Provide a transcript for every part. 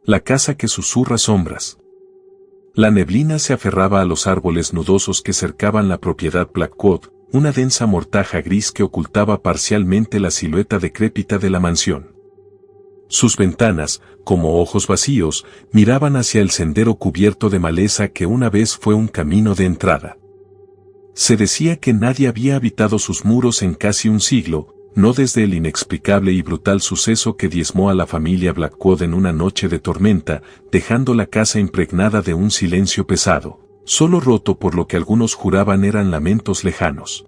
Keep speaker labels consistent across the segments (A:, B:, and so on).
A: La casa que susurra sombras. La neblina se aferraba a los árboles nudosos que cercaban la propiedad Blackwood, una densa mortaja gris que ocultaba parcialmente la silueta decrépita de la mansión. Sus ventanas, como ojos vacíos, miraban hacia el sendero cubierto de maleza que una vez fue un camino de entrada. Se decía que nadie había habitado sus muros en casi un siglo, no desde el inexplicable y brutal suceso que diezmó a la familia Blackwood en una noche de tormenta, dejando la casa impregnada de un silencio pesado, solo roto por lo que algunos juraban eran lamentos lejanos.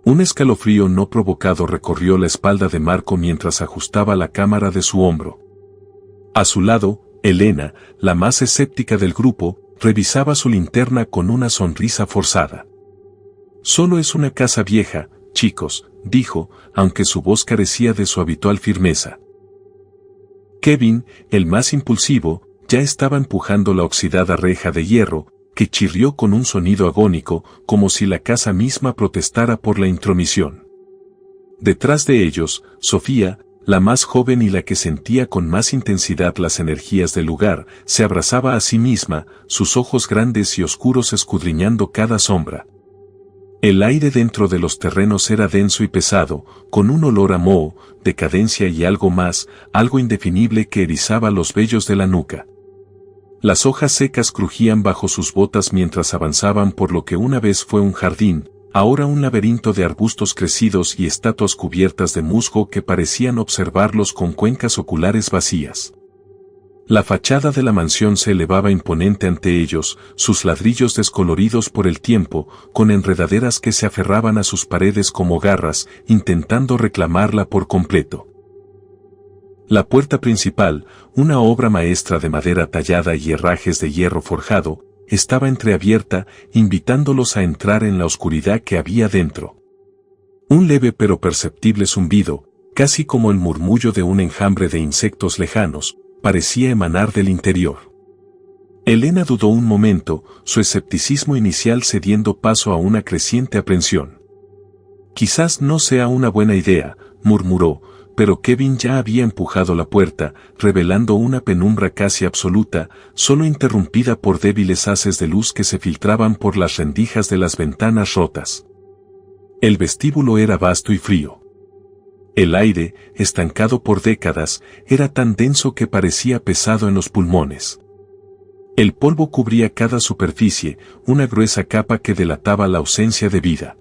A: Un escalofrío no provocado recorrió la espalda de Marco mientras ajustaba la cámara de su hombro. A su lado, Elena, la más escéptica del grupo, revisaba su linterna con una sonrisa forzada. «Solo es una casa vieja, chicos», dijo, aunque su voz carecía de su habitual firmeza. Kevin, el más impulsivo, ya estaba empujando la oxidada reja de hierro, que chirrió con un sonido agónico, como si la casa misma protestara por la intromisión. Detrás de ellos, Sofía, la más joven y la que sentía con más intensidad las energías del lugar, se abrazaba a sí misma, sus ojos grandes y oscuros escudriñando cada sombra. El aire dentro de los terrenos era denso y pesado, con un olor a moho, decadencia y algo más, algo indefinible que erizaba los vellos de la nuca. Las hojas secas crujían bajo sus botas mientras avanzaban por lo que una vez fue un jardín, ahora un laberinto de arbustos crecidos y estatuas cubiertas de musgo que parecían observarlos con cuencas oculares vacías. La fachada de la mansión se elevaba imponente ante ellos, sus ladrillos descoloridos por el tiempo, con enredaderas que se aferraban a sus paredes como garras, intentando reclamarla por completo. La puerta principal, una obra maestra de madera tallada y herrajes de hierro forjado, estaba entreabierta, invitándolos a entrar en la oscuridad que había dentro. Un leve pero perceptible zumbido, casi como el murmullo de un enjambre de insectos lejanos, parecía emanar del interior. Elena dudó un momento, su escepticismo inicial cediendo paso a una creciente aprensión. «Quizás no sea una buena idea», murmuró, pero Kevin ya había empujado la puerta, revelando una penumbra casi absoluta, solo interrumpida por débiles haces de luz que se filtraban por las rendijas de las ventanas rotas. El vestíbulo era vasto y frío. El aire, estancado por décadas, era tan denso que parecía pesado en los pulmones. El polvo cubría cada superficie, una gruesa capa que delataba la ausencia de vida.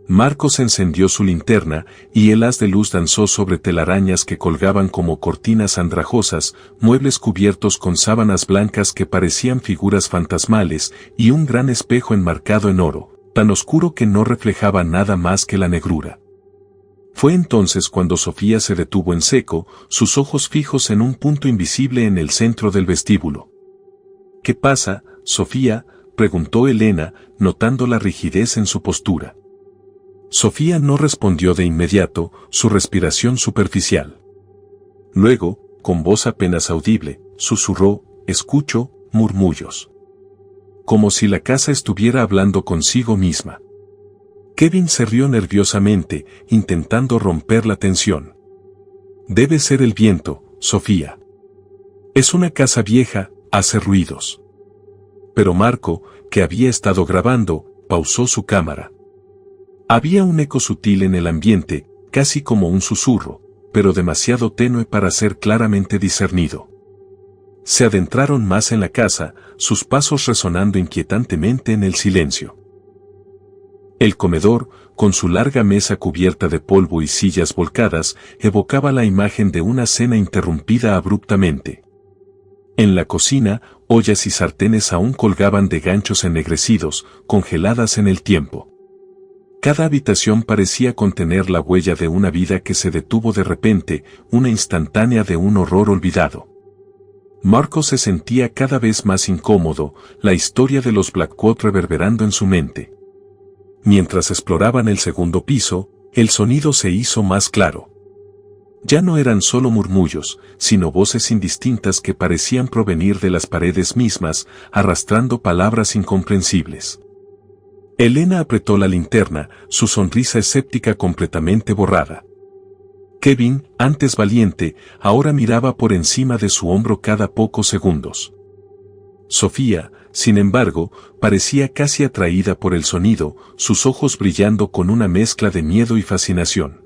A: Marcos encendió su linterna, y el haz de luz danzó sobre telarañas que colgaban como cortinas andrajosas, muebles cubiertos con sábanas blancas que parecían figuras fantasmales, y un gran espejo enmarcado en oro, tan oscuro que no reflejaba nada más que la negrura. Fue entonces cuando Sofía se detuvo en seco, sus ojos fijos en un punto invisible en el centro del vestíbulo. «¿Qué pasa, Sofía?», preguntó Elena, notando la rigidez en su postura. Sofía no respondió de inmediato, su respiración superficial. Luego, con voz apenas audible, susurró: «Escucho murmullos». Como si la casa estuviera hablando consigo misma. Kevin se rió nerviosamente, intentando romper la tensión. «Debe ser el viento, Sofía. Es una casa vieja, hace ruidos». Pero Marco, que había estado grabando, pausó su cámara. Había un eco sutil en el ambiente, casi como un susurro, pero demasiado tenue para ser claramente discernido. Se adentraron más en la casa, sus pasos resonando inquietantemente en el silencio. El comedor, con su larga mesa cubierta de polvo y sillas volcadas, evocaba la imagen de una cena interrumpida abruptamente. En la cocina, ollas y sartenes aún colgaban de ganchos ennegrecidos, congeladas en el tiempo. Cada habitación parecía contener la huella de una vida que se detuvo de repente, una instantánea de un horror olvidado. Marco se sentía cada vez más incómodo, la historia de los Blackwood reverberando en su mente. Mientras exploraban el segundo piso, el sonido se hizo más claro. Ya no eran solo murmullos, sino voces indistintas que parecían provenir de las paredes mismas, arrastrando palabras incomprensibles. Elena apretó la linterna, su sonrisa escéptica completamente borrada. Kevin, antes valiente, ahora miraba por encima de su hombro cada pocos segundos. Sofía, sin embargo, parecía casi atraída por el sonido, sus ojos brillando con una mezcla de miedo y fascinación.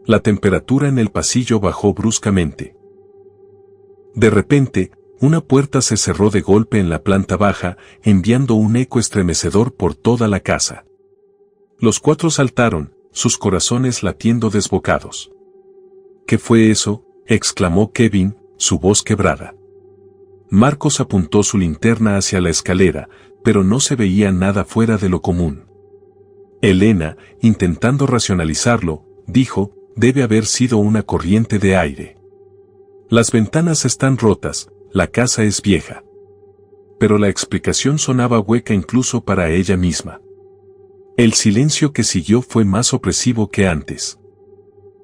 A: La temperatura en el pasillo bajó bruscamente. De repente, una puerta se cerró de golpe en la planta baja, enviando un eco estremecedor por toda la casa. Los cuatro saltaron, sus corazones latiendo desbocados. ¿Qué fue eso?, exclamó Kevin, su voz quebrada. Marcos apuntó su linterna hacia la escalera, pero no se veía nada fuera de lo común. Elena, intentando racionalizarlo, dijo, debe haber sido una corriente de aire. Las ventanas están rotas, la casa es vieja. Pero la explicación sonaba hueca incluso para ella misma. El silencio que siguió fue más opresivo que antes.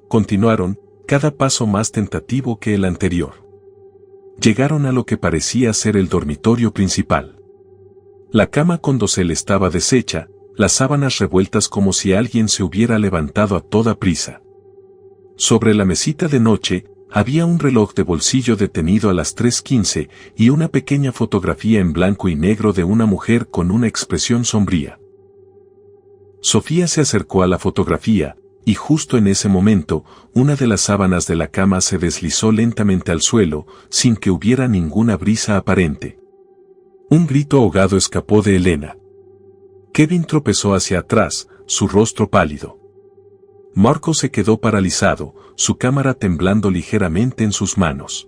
A: Continuaron, cada paso más tentativo que el anterior. Llegaron a lo que parecía ser el dormitorio principal. La cama con dosel estaba deshecha, las sábanas revueltas como si alguien se hubiera levantado a toda prisa. Sobre la mesita de noche, había un reloj de bolsillo detenido a las 3:15 y una pequeña fotografía en blanco y negro de una mujer con una expresión sombría. Sofía se acercó a la fotografía, y justo en ese momento, una de las sábanas de la cama se deslizó lentamente al suelo, sin que hubiera ninguna brisa aparente. Un grito ahogado escapó de Elena. Kevin tropezó hacia atrás, su rostro pálido. Marco se quedó paralizado, su cámara temblando ligeramente en sus manos.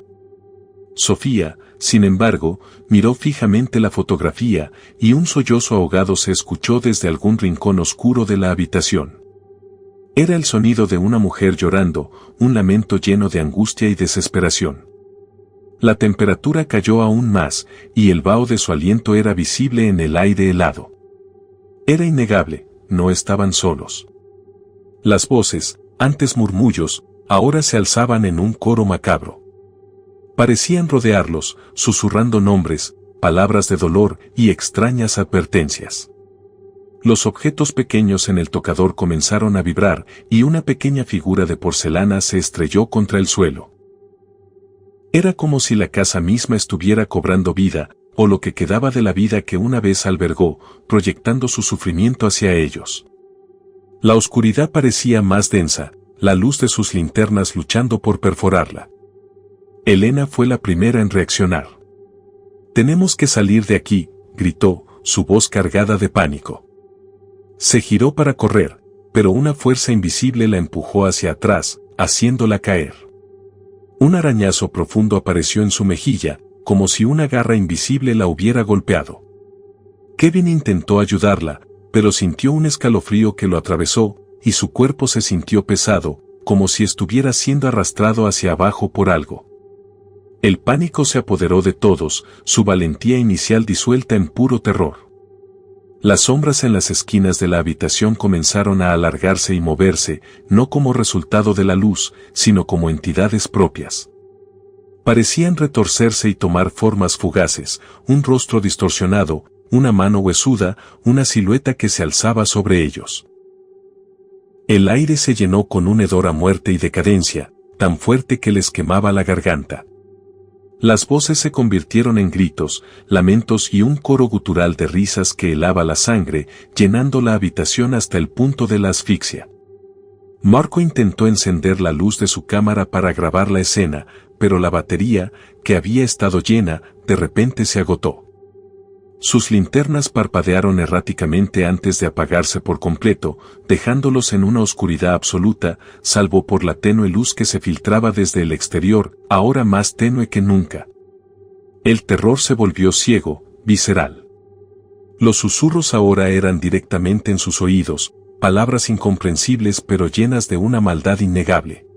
A: Sofía, sin embargo, miró fijamente la fotografía, y un sollozo ahogado se escuchó desde algún rincón oscuro de la habitación. Era el sonido de una mujer llorando, un lamento lleno de angustia y desesperación. La temperatura cayó aún más, y el vaho de su aliento era visible en el aire helado. Era innegable, no estaban solos. Las voces, antes murmullos, ahora se alzaban en un coro macabro. Parecían rodearlos, susurrando nombres, palabras de dolor y extrañas advertencias. Los objetos pequeños en el tocador comenzaron a vibrar, y una pequeña figura de porcelana se estrelló contra el suelo. Era como si la casa misma estuviera cobrando vida, o lo que quedaba de la vida que una vez albergó, proyectando su sufrimiento hacia ellos. La oscuridad parecía más densa, la luz de sus linternas luchando por perforarla. Elena fue la primera en reaccionar. «Tenemos que salir de aquí», gritó, su voz cargada de pánico. Se giró para correr, pero una fuerza invisible la empujó hacia atrás, haciéndola caer. Un arañazo profundo apareció en su mejilla, como si una garra invisible la hubiera golpeado. Kevin intentó ayudarla, pero sintió un escalofrío que lo atravesó, y su cuerpo se sintió pesado, como si estuviera siendo arrastrado hacia abajo por algo. El pánico se apoderó de todos, su valentía inicial disuelta en puro terror. Las sombras en las esquinas de la habitación comenzaron a alargarse y moverse, no como resultado de la luz, sino como entidades propias. Parecían retorcerse y tomar formas fugaces, un rostro distorsionado, una mano huesuda, una silueta que se alzaba sobre ellos. El aire se llenó con un hedor a muerte y decadencia, tan fuerte que les quemaba la garganta. Las voces se convirtieron en gritos, lamentos y un coro gutural de risas que helaba la sangre, llenando la habitación hasta el punto de la asfixia. Marco intentó encender la luz de su cámara para grabar la escena, pero la batería, que había estado llena, de repente se agotó. Sus linternas parpadearon erráticamente antes de apagarse por completo, dejándolos en una oscuridad absoluta, salvo por la tenue luz que se filtraba desde el exterior, ahora más tenue que nunca. El terror se volvió ciego, visceral. Los susurros ahora eran directamente en sus oídos, palabras incomprensibles pero llenas de una maldad innegable.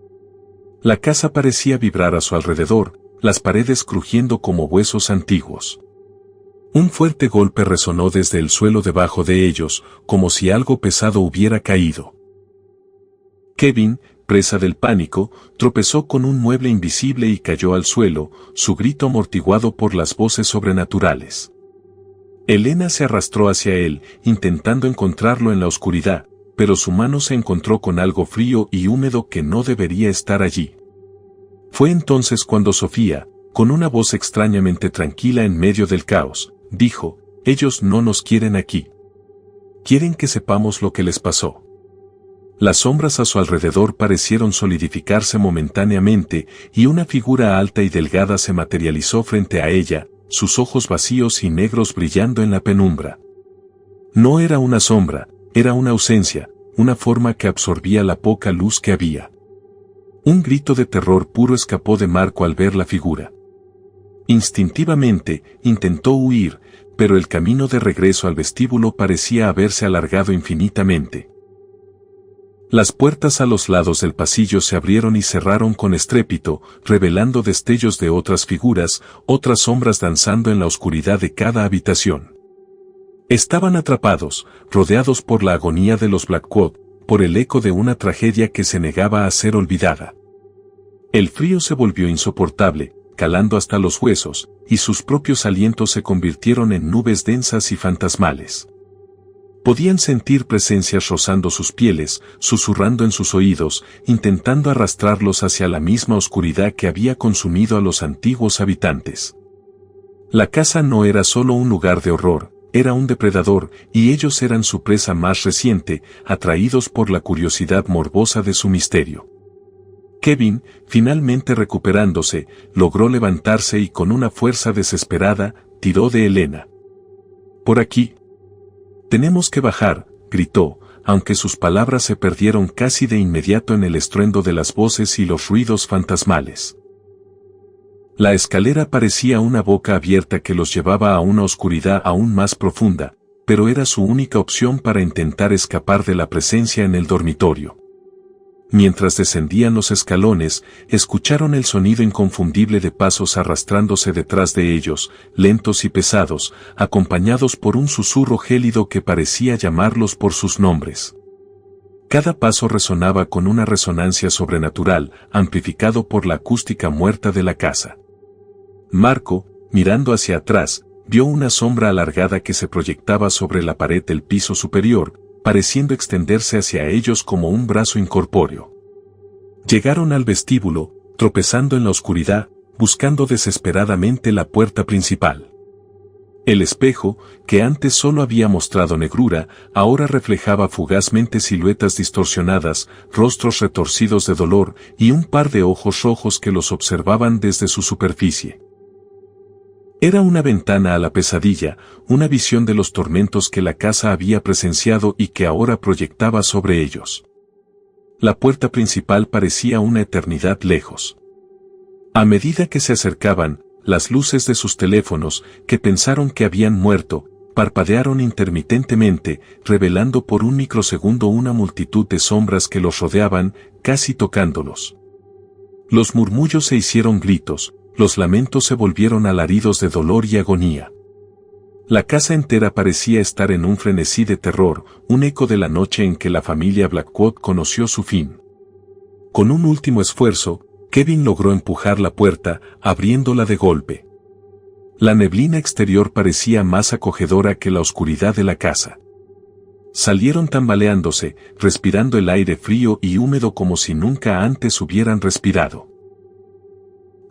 A: La casa parecía vibrar a su alrededor, las paredes crujiendo como huesos antiguos. Un fuerte golpe resonó desde el suelo debajo de ellos, como si algo pesado hubiera caído. Kevin, presa del pánico, tropezó con un mueble invisible y cayó al suelo, su grito amortiguado por las voces sobrenaturales. Elena se arrastró hacia él, intentando encontrarlo en la oscuridad, pero su mano se encontró con algo frío y húmedo que no debería estar allí. Fue entonces cuando Sofía, con una voz extrañamente tranquila en medio del caos, dijo: «Ellos no nos quieren aquí. Quieren que sepamos lo que les pasó». Las sombras a su alrededor parecieron solidificarse momentáneamente y una figura alta y delgada se materializó frente a ella, sus ojos vacíos y negros brillando en la penumbra. No era una sombra, era una ausencia, una forma que absorbía la poca luz que había. Un grito de terror puro escapó de Marco al ver la figura. Instintivamente, intentó huir, pero el camino de regreso al vestíbulo parecía haberse alargado infinitamente. Las puertas a los lados del pasillo se abrieron y cerraron con estrépito, revelando destellos de otras figuras, otras sombras danzando en la oscuridad de cada habitación. Estaban atrapados, rodeados por la agonía de los Blackwood, por el eco de una tragedia que se negaba a ser olvidada. El frío se volvió insoportable, calando hasta los huesos, y sus propios alientos se convirtieron en nubes densas y fantasmales. Podían sentir presencias rozando sus pieles, susurrando en sus oídos, intentando arrastrarlos hacia la misma oscuridad que había consumido a los antiguos habitantes. La casa no era solo un lugar de horror, era un depredador, y ellos eran su presa más reciente, atraídos por la curiosidad morbosa de su misterio. Kevin, finalmente recuperándose, logró levantarse y con una fuerza desesperada, tiró de Elena. «Por aquí». «Tenemos que bajar», gritó, aunque sus palabras se perdieron casi de inmediato en el estruendo de las voces y los ruidos fantasmales. La escalera parecía una boca abierta que los llevaba a una oscuridad aún más profunda, pero era su única opción para intentar escapar de la presencia en el dormitorio. Mientras descendían los escalones, escucharon el sonido inconfundible de pasos arrastrándose detrás de ellos, lentos y pesados, acompañados por un susurro gélido que parecía llamarlos por sus nombres. Cada paso resonaba con una resonancia sobrenatural, amplificado por la acústica muerta de la casa. Marco, mirando hacia atrás, vio una sombra alargada que se proyectaba sobre la pared del piso superior, pareciendo extenderse hacia ellos como un brazo incorpóreo. Llegaron al vestíbulo, tropezando en la oscuridad, buscando desesperadamente la puerta principal. El espejo, que antes solo había mostrado negrura, ahora reflejaba fugazmente siluetas distorsionadas, rostros retorcidos de dolor y un par de ojos rojos que los observaban desde su superficie. Era una ventana a la pesadilla, una visión de los tormentos que la casa había presenciado y que ahora proyectaba sobre ellos. La puerta principal parecía una eternidad lejos. A medida que se acercaban, las luces de sus teléfonos, que pensaron que habían muerto, parpadearon intermitentemente, revelando por un microsegundo una multitud de sombras que los rodeaban, casi tocándolos. Los murmullos se hicieron gritos, los lamentos se volvieron alaridos de dolor y agonía. La casa entera parecía estar en un frenesí de terror, un eco de la noche en que la familia Blackwood conoció su fin. Con un último esfuerzo, Kevin logró empujar la puerta, abriéndola de golpe. La neblina exterior parecía más acogedora que la oscuridad de la casa. Salieron tambaleándose, respirando el aire frío y húmedo como si nunca antes hubieran respirado.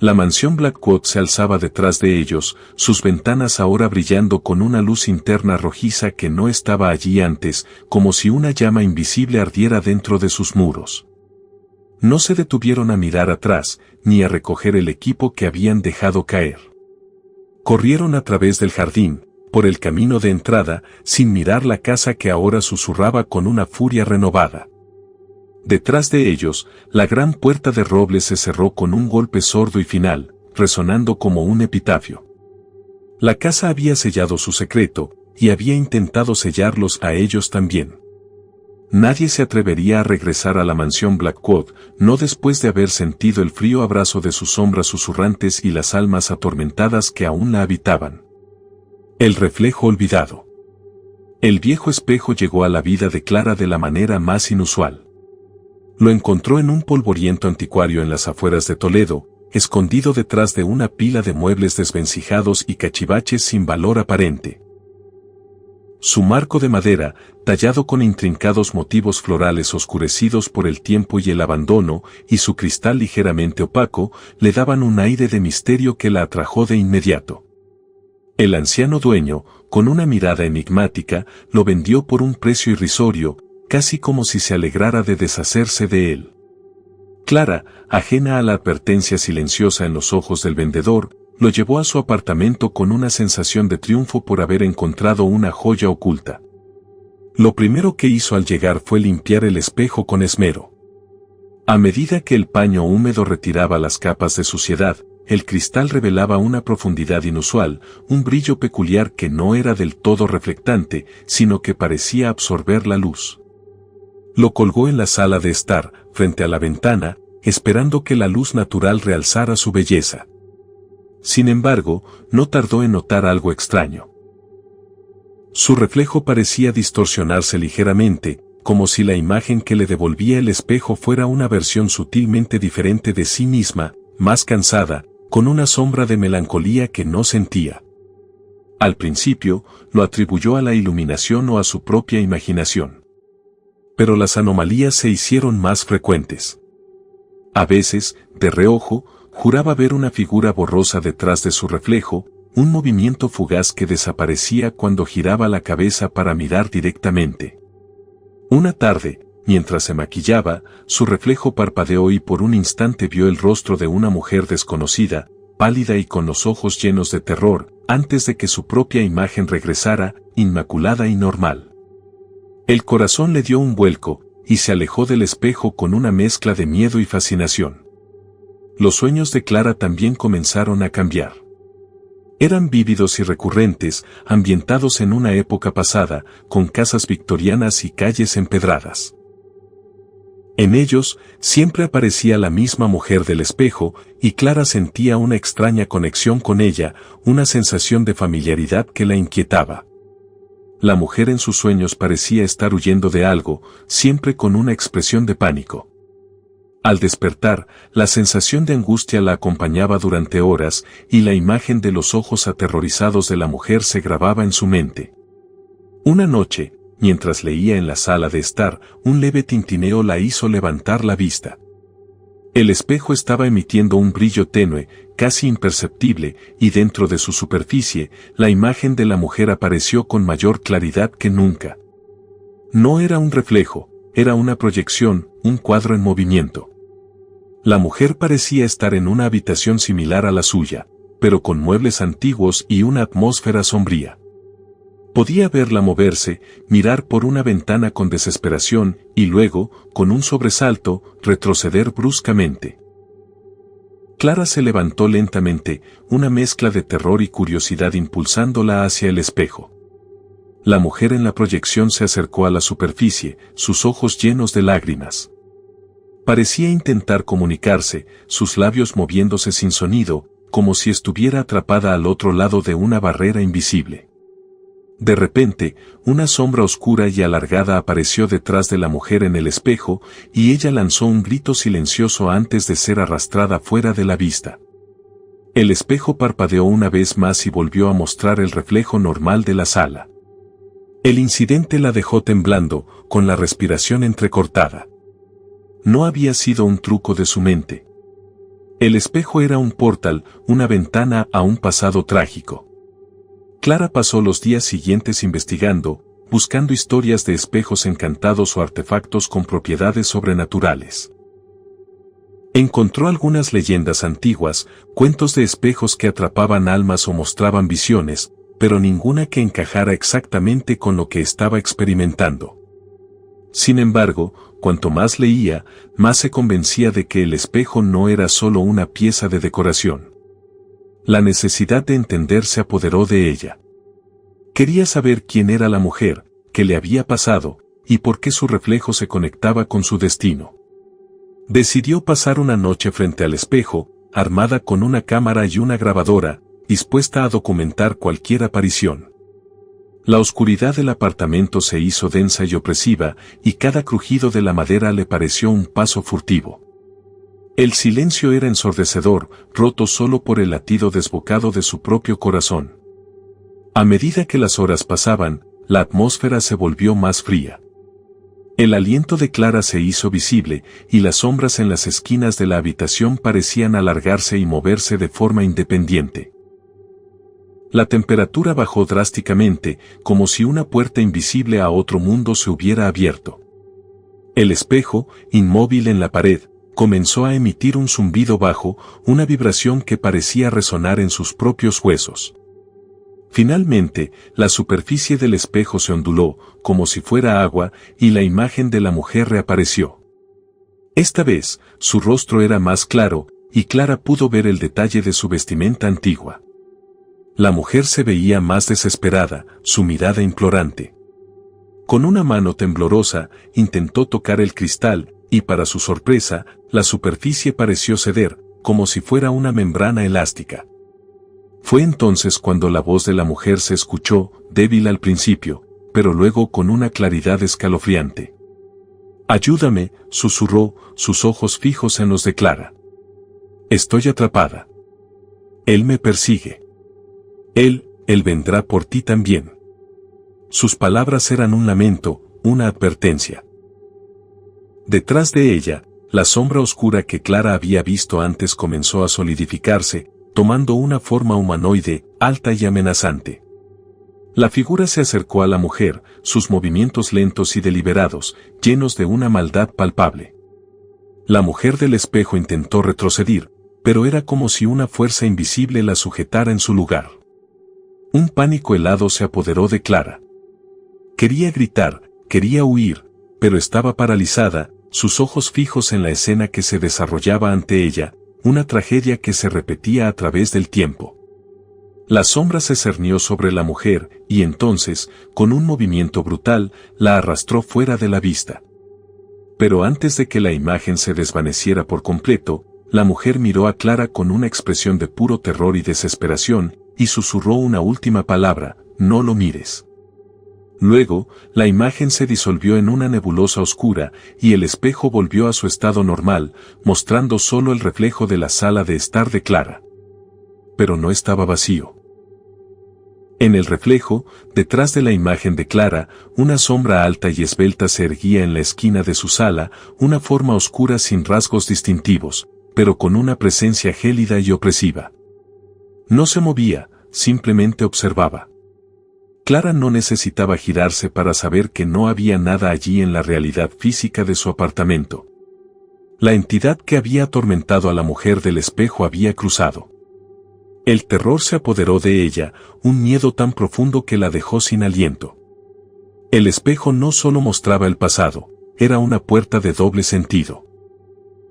A: La mansión Blackwood se alzaba detrás de ellos, sus ventanas ahora brillando con una luz interna rojiza que no estaba allí antes, como si una llama invisible ardiera dentro de sus muros. No se detuvieron a mirar atrás, ni a recoger el equipo que habían dejado caer. Corrieron a través del jardín, por el camino de entrada, sin mirar la casa que ahora susurraba con una furia renovada. Detrás de ellos, la gran puerta de roble se cerró con un golpe sordo y final, resonando como un epitafio. La casa había sellado su secreto, y había intentado sellarlos a ellos también. Nadie se atrevería a regresar a la mansión Blackwood, no después de haber sentido el frío abrazo de sus sombras susurrantes y las almas atormentadas que aún la habitaban. El reflejo olvidado. El viejo espejo llegó a la vida de Clara de la manera más inusual. Lo encontró en un polvoriento anticuario en las afueras de Toledo, escondido detrás de una pila de muebles desvencijados y cachivaches sin valor aparente. Su marco de madera, tallado con intrincados motivos florales oscurecidos por el tiempo y el abandono, y su cristal ligeramente opaco, le daban un aire de misterio que la atrajo de inmediato. El anciano dueño, con una mirada enigmática, lo vendió por un precio irrisorio, casi como si se alegrara de deshacerse de él. Clara, ajena a la advertencia silenciosa en los ojos del vendedor, lo llevó a su apartamento con una sensación de triunfo por haber encontrado una joya oculta. Lo primero que hizo al llegar fue limpiar el espejo con esmero. A medida que el paño húmedo retiraba las capas de suciedad, el cristal revelaba una profundidad inusual, un brillo peculiar que no era del todo reflectante, sino que parecía absorber la luz. Lo colgó en la sala de estar, frente a la ventana, esperando que la luz natural realzara su belleza. Sin embargo, no tardó en notar algo extraño. Su reflejo parecía distorsionarse ligeramente, como si la imagen que le devolvía el espejo fuera una versión sutilmente diferente de sí misma, más cansada, con una sombra de melancolía que no sentía. Al principio, lo atribuyó a la iluminación o a su propia imaginación. Pero las anomalías se hicieron más frecuentes. A veces, de reojo, juraba ver una figura borrosa detrás de su reflejo, un movimiento fugaz que desaparecía cuando giraba la cabeza para mirar directamente. Una tarde, mientras se maquillaba, su reflejo parpadeó y por un instante vio el rostro de una mujer desconocida, pálida y con los ojos llenos de terror, antes de que su propia imagen regresara, inmaculada y normal. El corazón le dio un vuelco, y se alejó del espejo con una mezcla de miedo y fascinación. Los sueños de Clara también comenzaron a cambiar. Eran vívidos y recurrentes, ambientados en una época pasada, con casas victorianas y calles empedradas. En ellos, siempre aparecía la misma mujer del espejo, y Clara sentía una extraña conexión con ella, una sensación de familiaridad que la inquietaba. La mujer en sus sueños parecía estar huyendo de algo, siempre con una expresión de pánico. Al despertar, la sensación de angustia la acompañaba durante horas, y la imagen de los ojos aterrorizados de la mujer se grababa en su mente. Una noche, mientras leía en la sala de estar, un leve tintineo la hizo levantar la vista. El espejo estaba emitiendo un brillo tenue, casi imperceptible, y dentro de su superficie, la imagen de la mujer apareció con mayor claridad que nunca. No era un reflejo, era una proyección, un cuadro en movimiento. La mujer parecía estar en una habitación similar a la suya, pero con muebles antiguos y una atmósfera sombría. Podía verla moverse, mirar por una ventana con desesperación, y luego, con un sobresalto, retroceder bruscamente. Clara se levantó lentamente, una mezcla de terror y curiosidad impulsándola hacia el espejo. La mujer en la proyección se acercó a la superficie, sus ojos llenos de lágrimas. Parecía intentar comunicarse, sus labios moviéndose sin sonido, como si estuviera atrapada al otro lado de una barrera invisible. De repente, una sombra oscura y alargada apareció detrás de la mujer en el espejo, y ella lanzó un grito silencioso antes de ser arrastrada fuera de la vista. El espejo parpadeó una vez más y volvió a mostrar el reflejo normal de la sala. El incidente la dejó temblando, con la respiración entrecortada. No había sido un truco de su mente. El espejo era un portal, una ventana a un pasado trágico. Clara pasó los días siguientes investigando, buscando historias de espejos encantados o artefactos con propiedades sobrenaturales. Encontró algunas leyendas antiguas, cuentos de espejos que atrapaban almas o mostraban visiones, pero ninguna que encajara exactamente con lo que estaba experimentando. Sin embargo, cuanto más leía, más se convencía de que el espejo no era solo una pieza de decoración. La necesidad de entender se apoderó de ella. Quería saber quién era la mujer, qué le había pasado, y por qué su reflejo se conectaba con su destino. Decidió pasar una noche frente al espejo, armada con una cámara y una grabadora, dispuesta a documentar cualquier aparición. La oscuridad del apartamento se hizo densa y opresiva, y cada crujido de la madera le pareció un paso furtivo. El silencio era ensordecedor, roto solo por el latido desbocado de su propio corazón. A medida que las horas pasaban, la atmósfera se volvió más fría. El aliento de Clara se hizo visible, y las sombras en las esquinas de la habitación parecían alargarse y moverse de forma independiente. La temperatura bajó drásticamente, como si una puerta invisible a otro mundo se hubiera abierto. El espejo, inmóvil en la pared, comenzó a emitir un zumbido bajo, una vibración que parecía resonar en sus propios huesos. Finalmente, la superficie del espejo se onduló, como si fuera agua, y la imagen de la mujer reapareció. Esta vez, su rostro era más claro, y Clara pudo ver el detalle de su vestimenta antigua. La mujer se veía más desesperada, su mirada implorante. Con una mano temblorosa, intentó tocar el cristal, y para su sorpresa, la superficie pareció ceder, como si fuera una membrana elástica. Fue entonces cuando la voz de la mujer se escuchó, débil al principio, pero luego con una claridad escalofriante. «Ayúdame», susurró, sus ojos fijos en los de Clara. «Estoy atrapada. Él me persigue. Él vendrá por ti también». Sus palabras eran un lamento, una advertencia. Detrás de ella, la sombra oscura que Clara había visto antes comenzó a solidificarse, tomando una forma humanoide, alta y amenazante. La figura se acercó a la mujer, sus movimientos lentos y deliberados, llenos de una maldad palpable. La mujer del espejo intentó retroceder, pero era como si una fuerza invisible la sujetara en su lugar. Un pánico helado se apoderó de Clara. Quería gritar, quería huir, pero estaba paralizada, sus ojos fijos en la escena que se desarrollaba ante ella, una tragedia que se repetía a través del tiempo. La sombra se cernió sobre la mujer, y entonces, con un movimiento brutal, la arrastró fuera de la vista. Pero antes de que la imagen se desvaneciera por completo, la mujer miró a Clara con una expresión de puro terror y desesperación, y susurró una última palabra: «No lo mires». Luego, la imagen se disolvió en una nebulosa oscura, y el espejo volvió a su estado normal, mostrando solo el reflejo de la sala de estar de Clara. Pero no estaba vacío. En el reflejo, detrás de la imagen de Clara, una sombra alta y esbelta se erguía en la esquina de su sala, una forma oscura sin rasgos distintivos, pero con una presencia gélida y opresiva. No se movía, simplemente observaba. Clara no necesitaba girarse para saber que no había nada allí en la realidad física de su apartamento. La entidad que había atormentado a la mujer del espejo había cruzado. El terror se apoderó de ella, un miedo tan profundo que la dejó sin aliento. El espejo no solo mostraba el pasado, era una puerta de doble sentido.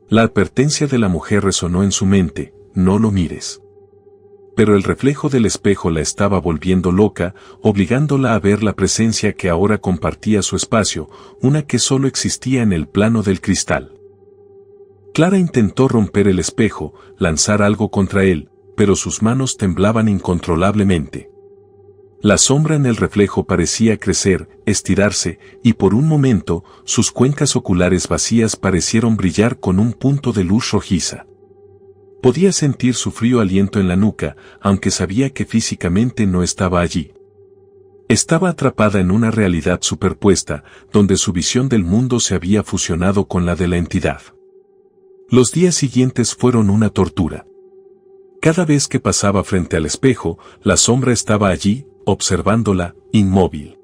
A: La advertencia de la mujer resonó en su mente: «No lo mires». Pero el reflejo del espejo la estaba volviendo loca, obligándola a ver la presencia que ahora compartía su espacio, una que solo existía en el plano del cristal. Clara intentó romper el espejo, lanzar algo contra él, pero sus manos temblaban incontrolablemente. La sombra en el reflejo parecía crecer, estirarse, y por un momento, sus cuencas oculares vacías parecieron brillar con un punto de luz rojiza. Podía sentir su frío aliento en la nuca, aunque sabía que físicamente no estaba allí. Estaba atrapada en una realidad superpuesta, donde su visión del mundo se había fusionado con la de la entidad. Los días siguientes fueron una tortura. Cada vez que pasaba frente al espejo, la sombra estaba allí, observándola, inmóvil.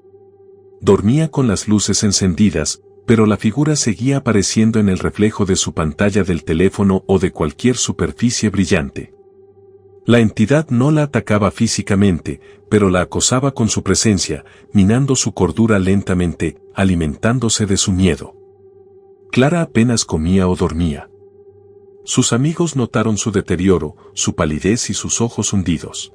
A: Dormía con las luces encendidas, pero la figura seguía apareciendo en el reflejo de su pantalla del teléfono o de cualquier superficie brillante. La entidad no la atacaba físicamente, pero la acosaba con su presencia, minando su cordura lentamente, alimentándose de su miedo. Clara apenas comía o dormía. Sus amigos notaron su deterioro, su palidez y sus ojos hundidos.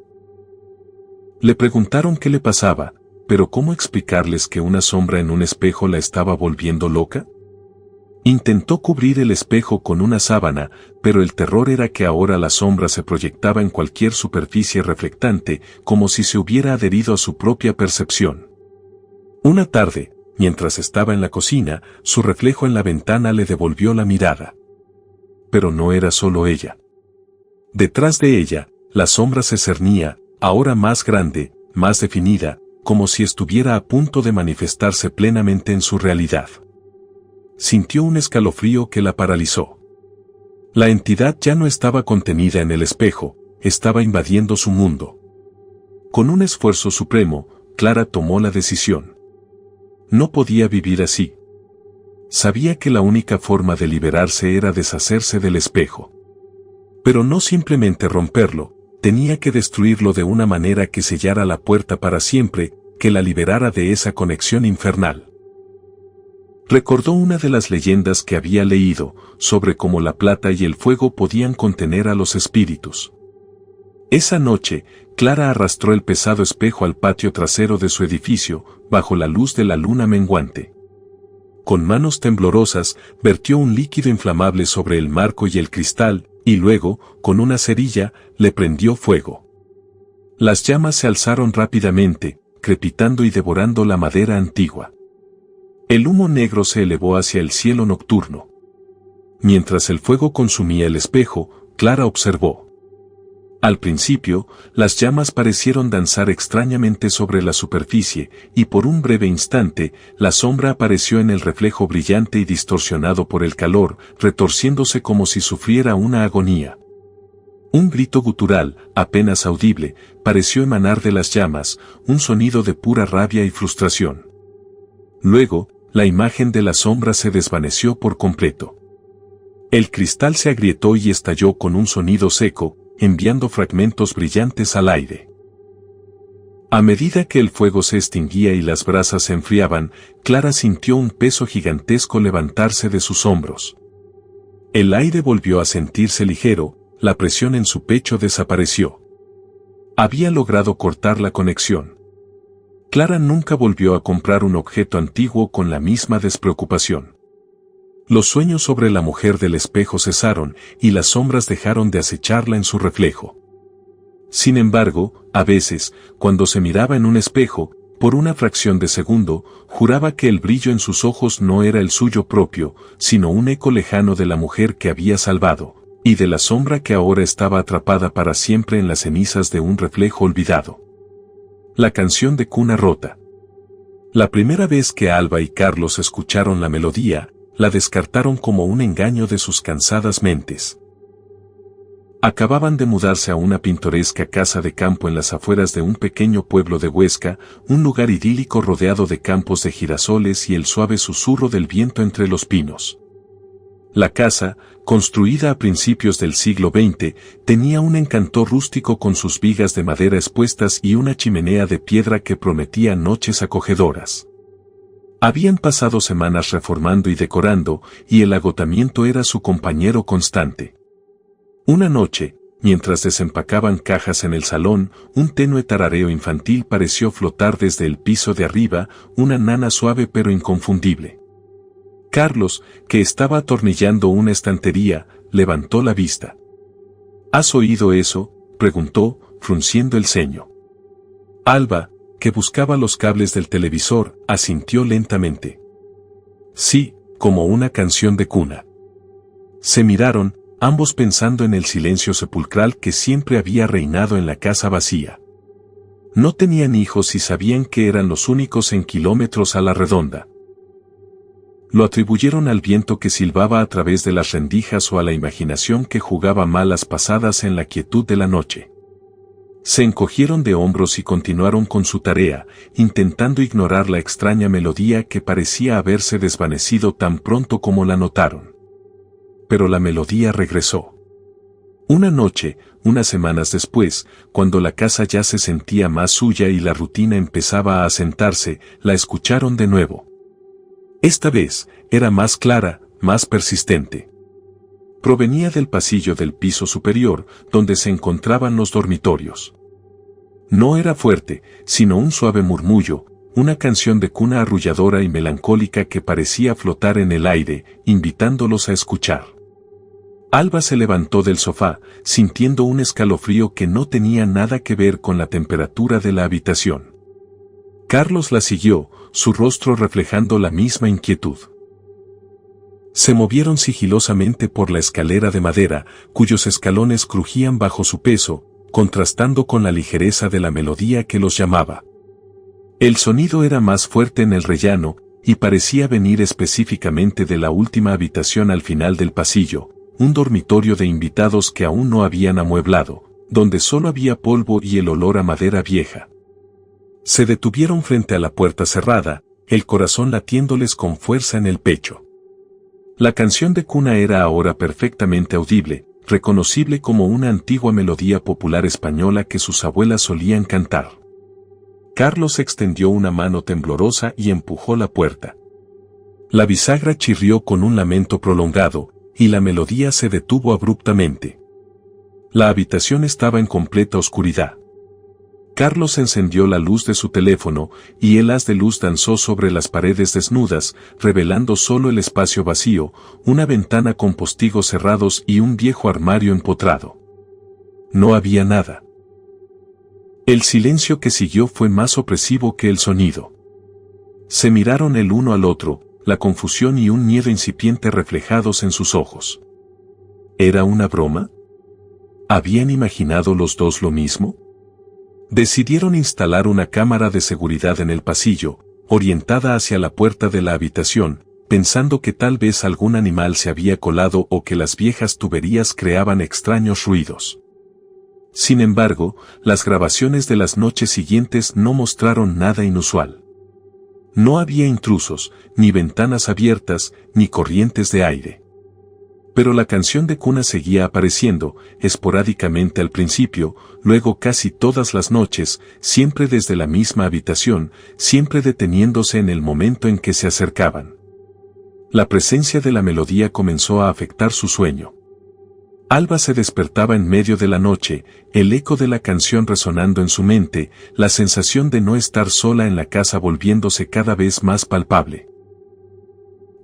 A: Le preguntaron qué le pasaba, pero ¿cómo explicarles que una sombra en un espejo la estaba volviendo loca? Intentó cubrir el espejo con una sábana, pero el terror era que ahora la sombra se proyectaba en cualquier superficie reflectante, como si se hubiera adherido a su propia percepción. Una tarde, mientras estaba en la cocina, su reflejo en la ventana le devolvió la mirada. Pero no era solo ella. Detrás de ella, la sombra se cernía, ahora más grande, más definida, como si estuviera a punto de manifestarse plenamente en su realidad. Sintió un escalofrío que la paralizó. La entidad ya no estaba contenida en el espejo, estaba invadiendo su mundo. Con un esfuerzo supremo, Clara tomó la decisión. No podía vivir así. Sabía que la única forma de liberarse era deshacerse del espejo. Pero no simplemente romperlo, tenía que destruirlo de una manera que sellara la puerta para siempre, que la liberara de esa conexión infernal. Recordó una de las leyendas que había leído, sobre cómo la plata y el fuego podían contener a los espíritus. Esa noche, Clara arrastró el pesado espejo al patio trasero de su edificio, bajo la luz de la luna menguante. Con manos temblorosas, vertió un líquido inflamable sobre el marco y el cristal, y luego, con una cerilla, le prendió fuego. Las llamas se alzaron rápidamente, crepitando y devorando la madera antigua. El humo negro se elevó hacia el cielo nocturno. Mientras el fuego consumía el espejo, Clara observó. Al principio, las llamas parecieron danzar extrañamente sobre la superficie, y por un breve instante, la sombra apareció en el reflejo brillante y distorsionado por el calor, retorciéndose como si sufriera una agonía. Un grito gutural, apenas audible, pareció emanar de las llamas, un sonido de pura rabia y frustración. Luego, la imagen de la sombra se desvaneció por completo. El cristal se agrietó y estalló con un sonido seco, enviando fragmentos brillantes al aire. A medida que el fuego se extinguía y las brasas se enfriaban, Clara sintió un peso gigantesco levantarse de sus hombros. El aire volvió a sentirse ligero, la presión en su pecho desapareció. Había logrado cortar la conexión. Clara nunca volvió a comprar un objeto antiguo con la misma despreocupación. Los sueños sobre la mujer del espejo cesaron y las sombras dejaron de acecharla en su reflejo. Sin embargo, a veces, cuando se miraba en un espejo, por una fracción de segundo, juraba que el brillo en sus ojos no era el suyo propio, sino un eco lejano de la mujer que había salvado, y de la sombra que ahora estaba atrapada para siempre en las cenizas de un reflejo olvidado. La canción de cuna rota. La primera vez que Alba y Carlos escucharon la melodía, la descartaron como un engaño de sus cansadas mentes. Acababan de mudarse a una pintoresca casa de campo en las afueras de un pequeño pueblo de Huesca, un lugar idílico rodeado de campos de girasoles y el suave susurro del viento entre los pinos. La casa, construida a principios del siglo XX, tenía un encanto rústico con sus vigas de madera expuestas y una chimenea de piedra que prometía noches acogedoras. Habían pasado semanas reformando y decorando, y el agotamiento era su compañero constante. Una noche, mientras desempacaban cajas en el salón, un tenue tarareo infantil pareció flotar desde el piso de arriba, una nana suave pero inconfundible. Carlos, que estaba atornillando una estantería, levantó la vista. ¿Has oído eso?, preguntó, frunciendo el ceño. Alba, que buscaba los cables del televisor, asintió lentamente. Sí, como una canción de cuna. Se miraron, ambos pensando en el silencio sepulcral que siempre había reinado en la casa vacía. No tenían hijos y sabían que eran los únicos en kilómetros a la redonda. Lo atribuyeron al viento que silbaba a través de las rendijas o a la imaginación que jugaba malas pasadas en la quietud de la noche. Se encogieron de hombros y continuaron con su tarea, intentando ignorar la extraña melodía que parecía haberse desvanecido tan pronto como la notaron. Pero la melodía regresó. Una noche, unas semanas después, cuando la casa ya se sentía más suya y la rutina empezaba a asentarse, la escucharon de nuevo. Esta vez, era más clara, más persistente. Provenía del pasillo del piso superior, donde se encontraban los dormitorios. No era fuerte, sino un suave murmullo, una canción de cuna arrulladora y melancólica que parecía flotar en el aire, invitándolos a escuchar. Alba se levantó del sofá, sintiendo un escalofrío que no tenía nada que ver con la temperatura de la habitación. Carlos la siguió, su rostro reflejando la misma inquietud. Se movieron sigilosamente por la escalera de madera, cuyos escalones crujían bajo su peso, contrastando con la ligereza de la melodía que los llamaba. El sonido era más fuerte en el rellano, y parecía venir específicamente de la última habitación al final del pasillo, un dormitorio de invitados que aún no habían amueblado, donde solo había polvo y el olor a madera vieja. Se detuvieron frente a la puerta cerrada, el corazón latiéndoles con fuerza en el pecho. La canción de cuna era ahora perfectamente audible, reconocible como una antigua melodía popular española que sus abuelas solían cantar. Carlos extendió una mano temblorosa y empujó la puerta. La bisagra chirrió con un lamento prolongado, y la melodía se detuvo abruptamente. La habitación estaba en completa oscuridad. Carlos encendió la luz de su teléfono, y el haz de luz danzó sobre las paredes desnudas, revelando solo el espacio vacío, una ventana con postigos cerrados y un viejo armario empotrado. No había nada. El silencio que siguió fue más opresivo que el sonido. Se miraron el uno al otro, la confusión y un miedo incipiente reflejados en sus ojos. ¿Era una broma? ¿Habían imaginado los dos lo mismo? Decidieron instalar una cámara de seguridad en el pasillo, orientada hacia la puerta de la habitación, pensando que tal vez algún animal se había colado o que las viejas tuberías creaban extraños ruidos. Sin embargo, las grabaciones de las noches siguientes no mostraron nada inusual. No había intrusos, ni ventanas abiertas, ni corrientes de aire. Pero la canción de cuna seguía apareciendo, esporádicamente al principio, luego casi todas las noches, siempre desde la misma habitación, siempre deteniéndose en el momento en que se acercaban. La presencia de la melodía comenzó a afectar su sueño. Alba se despertaba en medio de la noche, el eco de la canción resonando en su mente, la sensación de no estar sola en la casa volviéndose cada vez más palpable.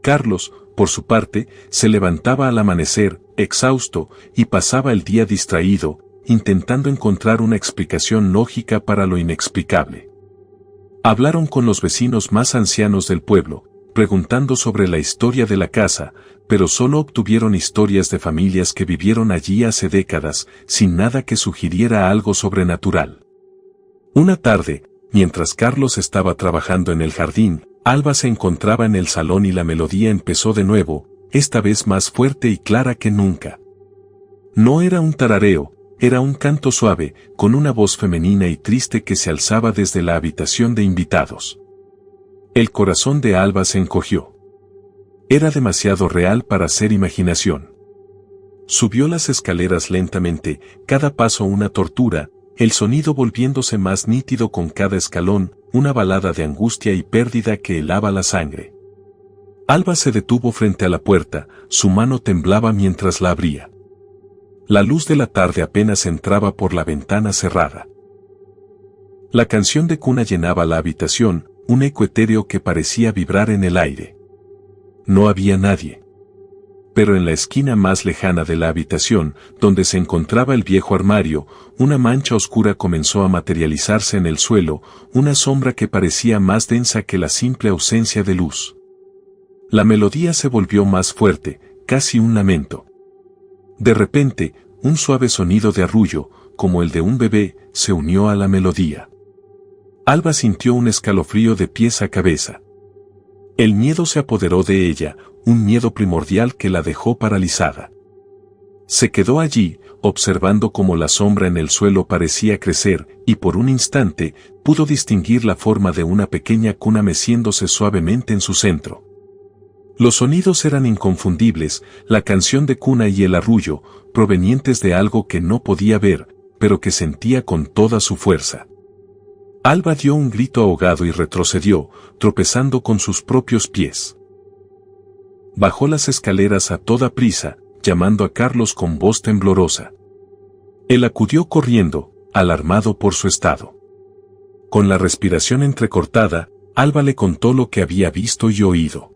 A: Carlos, por su parte, se levantaba al amanecer, exhausto, y pasaba el día distraído, intentando encontrar una explicación lógica para lo inexplicable. Hablaron con los vecinos más ancianos del pueblo, preguntando sobre la historia de la casa, pero solo obtuvieron historias de familias que vivieron allí hace décadas, sin nada que sugiriera algo sobrenatural. Una tarde, mientras Carlos estaba trabajando en el jardín, Alba se encontraba en el salón y la melodía empezó de nuevo, esta vez más fuerte y clara que nunca. No era un tarareo, era un canto suave, con una voz femenina y triste que se alzaba desde la habitación de invitados. El corazón de Alba se encogió. Era demasiado real para ser imaginación. Subió las escaleras lentamente, cada paso una tortura, el sonido volviéndose más nítido con cada escalón, una balada de angustia y pérdida que helaba la sangre. Alba se detuvo frente a la puerta, su mano temblaba mientras la abría. La luz de la tarde apenas entraba por la ventana cerrada. La canción de cuna llenaba la habitación, un eco etéreo que parecía vibrar en el aire. No había nadie. Pero en la esquina más lejana de la habitación, donde se encontraba el viejo armario, una mancha oscura comenzó a materializarse en el suelo, una sombra que parecía más densa que la simple ausencia de luz. La melodía se volvió más fuerte, casi un lamento. De repente, un suave sonido de arrullo, como el de un bebé, se unió a la melodía. Alba sintió un escalofrío de pies a cabeza. El miedo se apoderó de ella, un miedo primordial que la dejó paralizada. Se quedó allí, observando cómo la sombra en el suelo parecía crecer, y por un instante, pudo distinguir la forma de una pequeña cuna meciéndose suavemente en su centro. Los sonidos eran inconfundibles, la canción de cuna y el arrullo, provenientes de algo que no podía ver, pero que sentía con toda su fuerza. Alba dio un grito ahogado y retrocedió, tropezando con sus propios pies. Bajó las escaleras a toda prisa, llamando a Carlos con voz temblorosa. Él acudió corriendo, alarmado por su estado. Con la respiración entrecortada, Alba le contó lo que había visto y oído.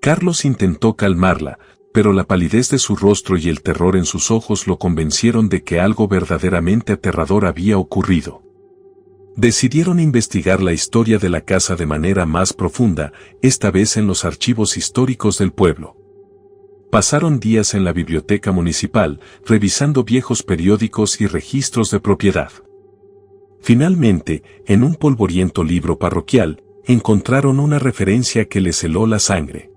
A: Carlos intentó calmarla, pero la palidez de su rostro y el terror en sus ojos lo convencieron de que algo verdaderamente aterrador había ocurrido. Decidieron investigar la historia de la casa de manera más profunda, esta vez en los archivos históricos del pueblo. Pasaron días en la biblioteca municipal, revisando viejos periódicos y registros de propiedad. Finalmente, en un polvoriento libro parroquial, encontraron una referencia que les heló la sangre.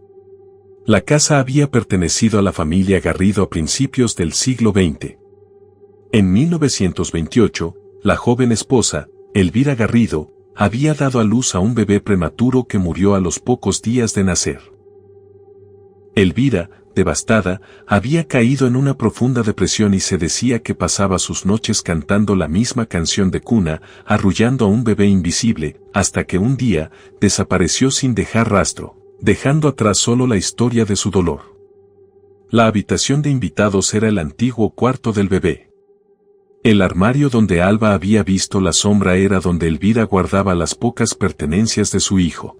A: La casa había pertenecido a la familia Garrido a principios del siglo XX. En 1928, la joven esposa, Elvira Garrido, había dado a luz a un bebé prematuro que murió a los pocos días de nacer. Elvira, devastada, había caído en una profunda depresión y se decía que pasaba sus noches cantando la misma canción de cuna, arrullando a un bebé invisible, hasta que un día, desapareció sin dejar rastro, dejando atrás solo la historia de su dolor. La habitación de invitados era el antiguo cuarto del bebé. El armario donde Alba había visto la sombra era donde Elvira guardaba las pocas pertenencias de su hijo.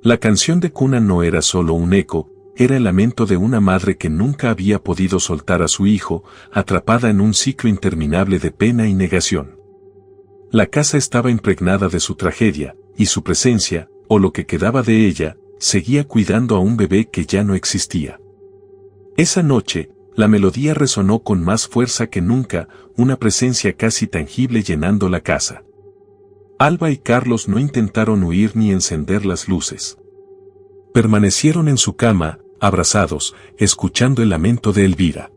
A: La canción de cuna no era solo un eco, era el lamento de una madre que nunca había podido soltar a su hijo, atrapada en un ciclo interminable de pena y negación. La casa estaba impregnada de su tragedia, y su presencia, o lo que quedaba de ella, seguía cuidando a un bebé que ya no existía. Esa noche, la melodía resonó con más fuerza que nunca, una presencia casi tangible llenando la casa. Alba y Carlos no intentaron huir ni encender las luces. Permanecieron en su cama, abrazados, escuchando el lamento de Elvira.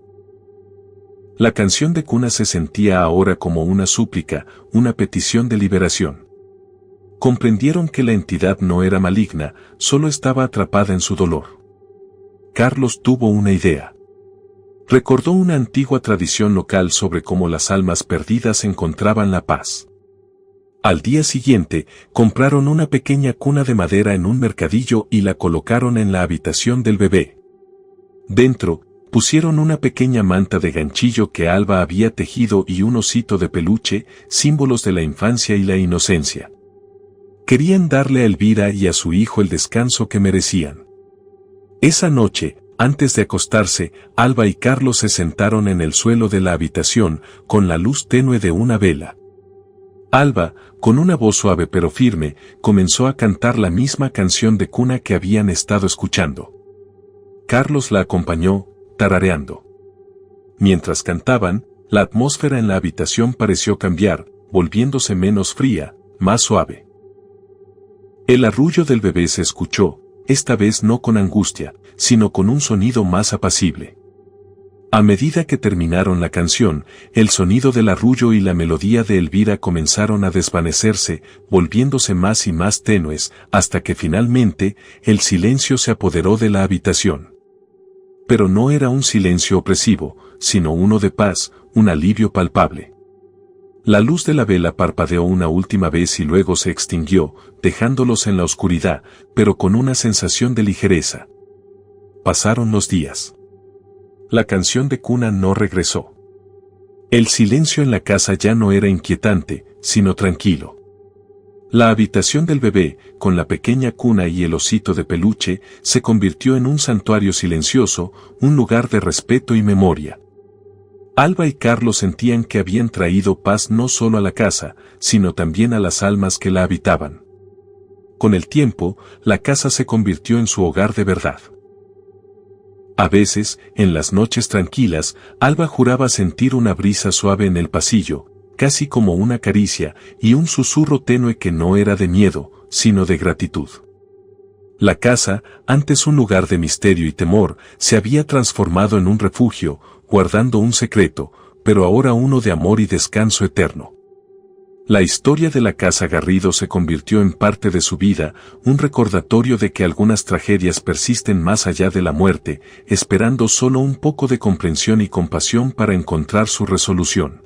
A: La canción de cuna se sentía ahora como una súplica, una petición de liberación. Comprendieron que la entidad no era maligna, solo estaba atrapada en su dolor. Carlos tuvo una idea. Recordó una antigua tradición local sobre cómo las almas perdidas encontraban la paz. Al día siguiente, compraron una pequeña cuna de madera en un mercadillo y la colocaron en la habitación del bebé. Dentro, pusieron una pequeña manta de ganchillo que Alba había tejido y un osito de peluche, símbolos de la infancia y la inocencia. Querían darle a Elvira y a su hijo el descanso que merecían. Esa noche, antes de acostarse, Alba y Carlos se sentaron en el suelo de la habitación, con la luz tenue de una vela. Alba, con una voz suave pero firme, comenzó a cantar la misma canción de cuna que habían estado escuchando. Carlos la acompañó, tarareando. Mientras cantaban, la atmósfera en la habitación pareció cambiar, volviéndose menos fría, más suave. El arrullo del bebé se escuchó, esta vez no con angustia, sino con un sonido más apacible. A medida que terminaron la canción, el sonido del arrullo y la melodía de Elvira comenzaron a desvanecerse, volviéndose más y más tenues, hasta que finalmente, el silencio se apoderó de la habitación. Pero no era un silencio opresivo, sino uno de paz, un alivio palpable. La luz de la vela parpadeó una última vez y luego se extinguió, dejándolos en la oscuridad, pero con una sensación de ligereza. Pasaron los días. La canción de cuna no regresó. El silencio en la casa ya no era inquietante, sino tranquilo. La habitación del bebé, con la pequeña cuna y el osito de peluche, se convirtió en un santuario silencioso, un lugar de respeto y memoria. Alba y Carlos sentían que habían traído paz no solo a la casa, sino también a las almas que la habitaban. Con el tiempo, la casa se convirtió en su hogar de verdad. A veces, en las noches tranquilas, Alba juraba sentir una brisa suave en el pasillo, casi como una caricia, y un susurro tenue que no era de miedo, sino de gratitud. La casa, antes un lugar de misterio y temor, se había transformado en un refugio, guardando un secreto, pero ahora uno de amor y descanso eterno. La historia de la casa Garrido se convirtió en parte de su vida, un recordatorio de que algunas tragedias persisten más allá de la muerte, esperando solo un poco de comprensión y compasión para encontrar su resolución.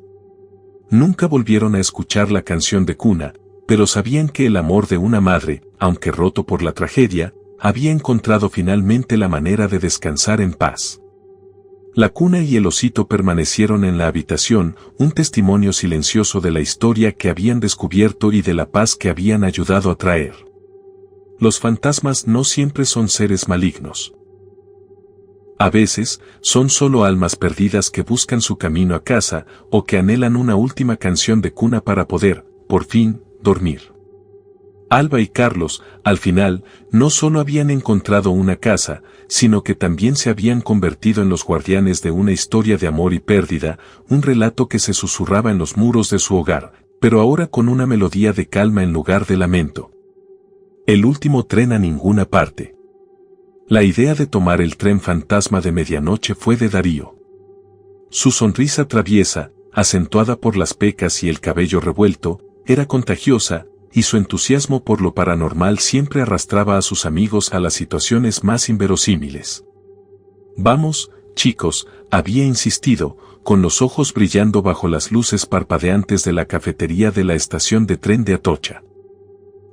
A: Nunca volvieron a escuchar la canción de cuna, pero sabían que el amor de una madre, aunque roto por la tragedia, había encontrado finalmente la manera de descansar en paz. La cuna y el osito permanecieron en la habitación, un testimonio silencioso de la historia que habían descubierto y de la paz que habían ayudado a traer. Los fantasmas no siempre son seres malignos. A veces, son solo almas perdidas que buscan su camino a casa, o que anhelan una última canción de cuna para poder, por fin, dormir. Alba y Carlos, al final, no solo habían encontrado una casa, sino que también se habían convertido en los guardianes de una historia de amor y pérdida, un relato que se susurraba en los muros de su hogar, pero ahora con una melodía de calma en lugar de lamento. El último tren a ninguna parte. La idea de tomar el tren fantasma de medianoche fue de Darío. Su sonrisa traviesa, acentuada por las pecas y el cabello revuelto, era contagiosa, y su entusiasmo por lo paranormal siempre arrastraba a sus amigos a las situaciones más inverosímiles. «Vamos, chicos», había insistido, con los ojos brillando bajo las luces parpadeantes de la cafetería de la estación de tren de Atocha.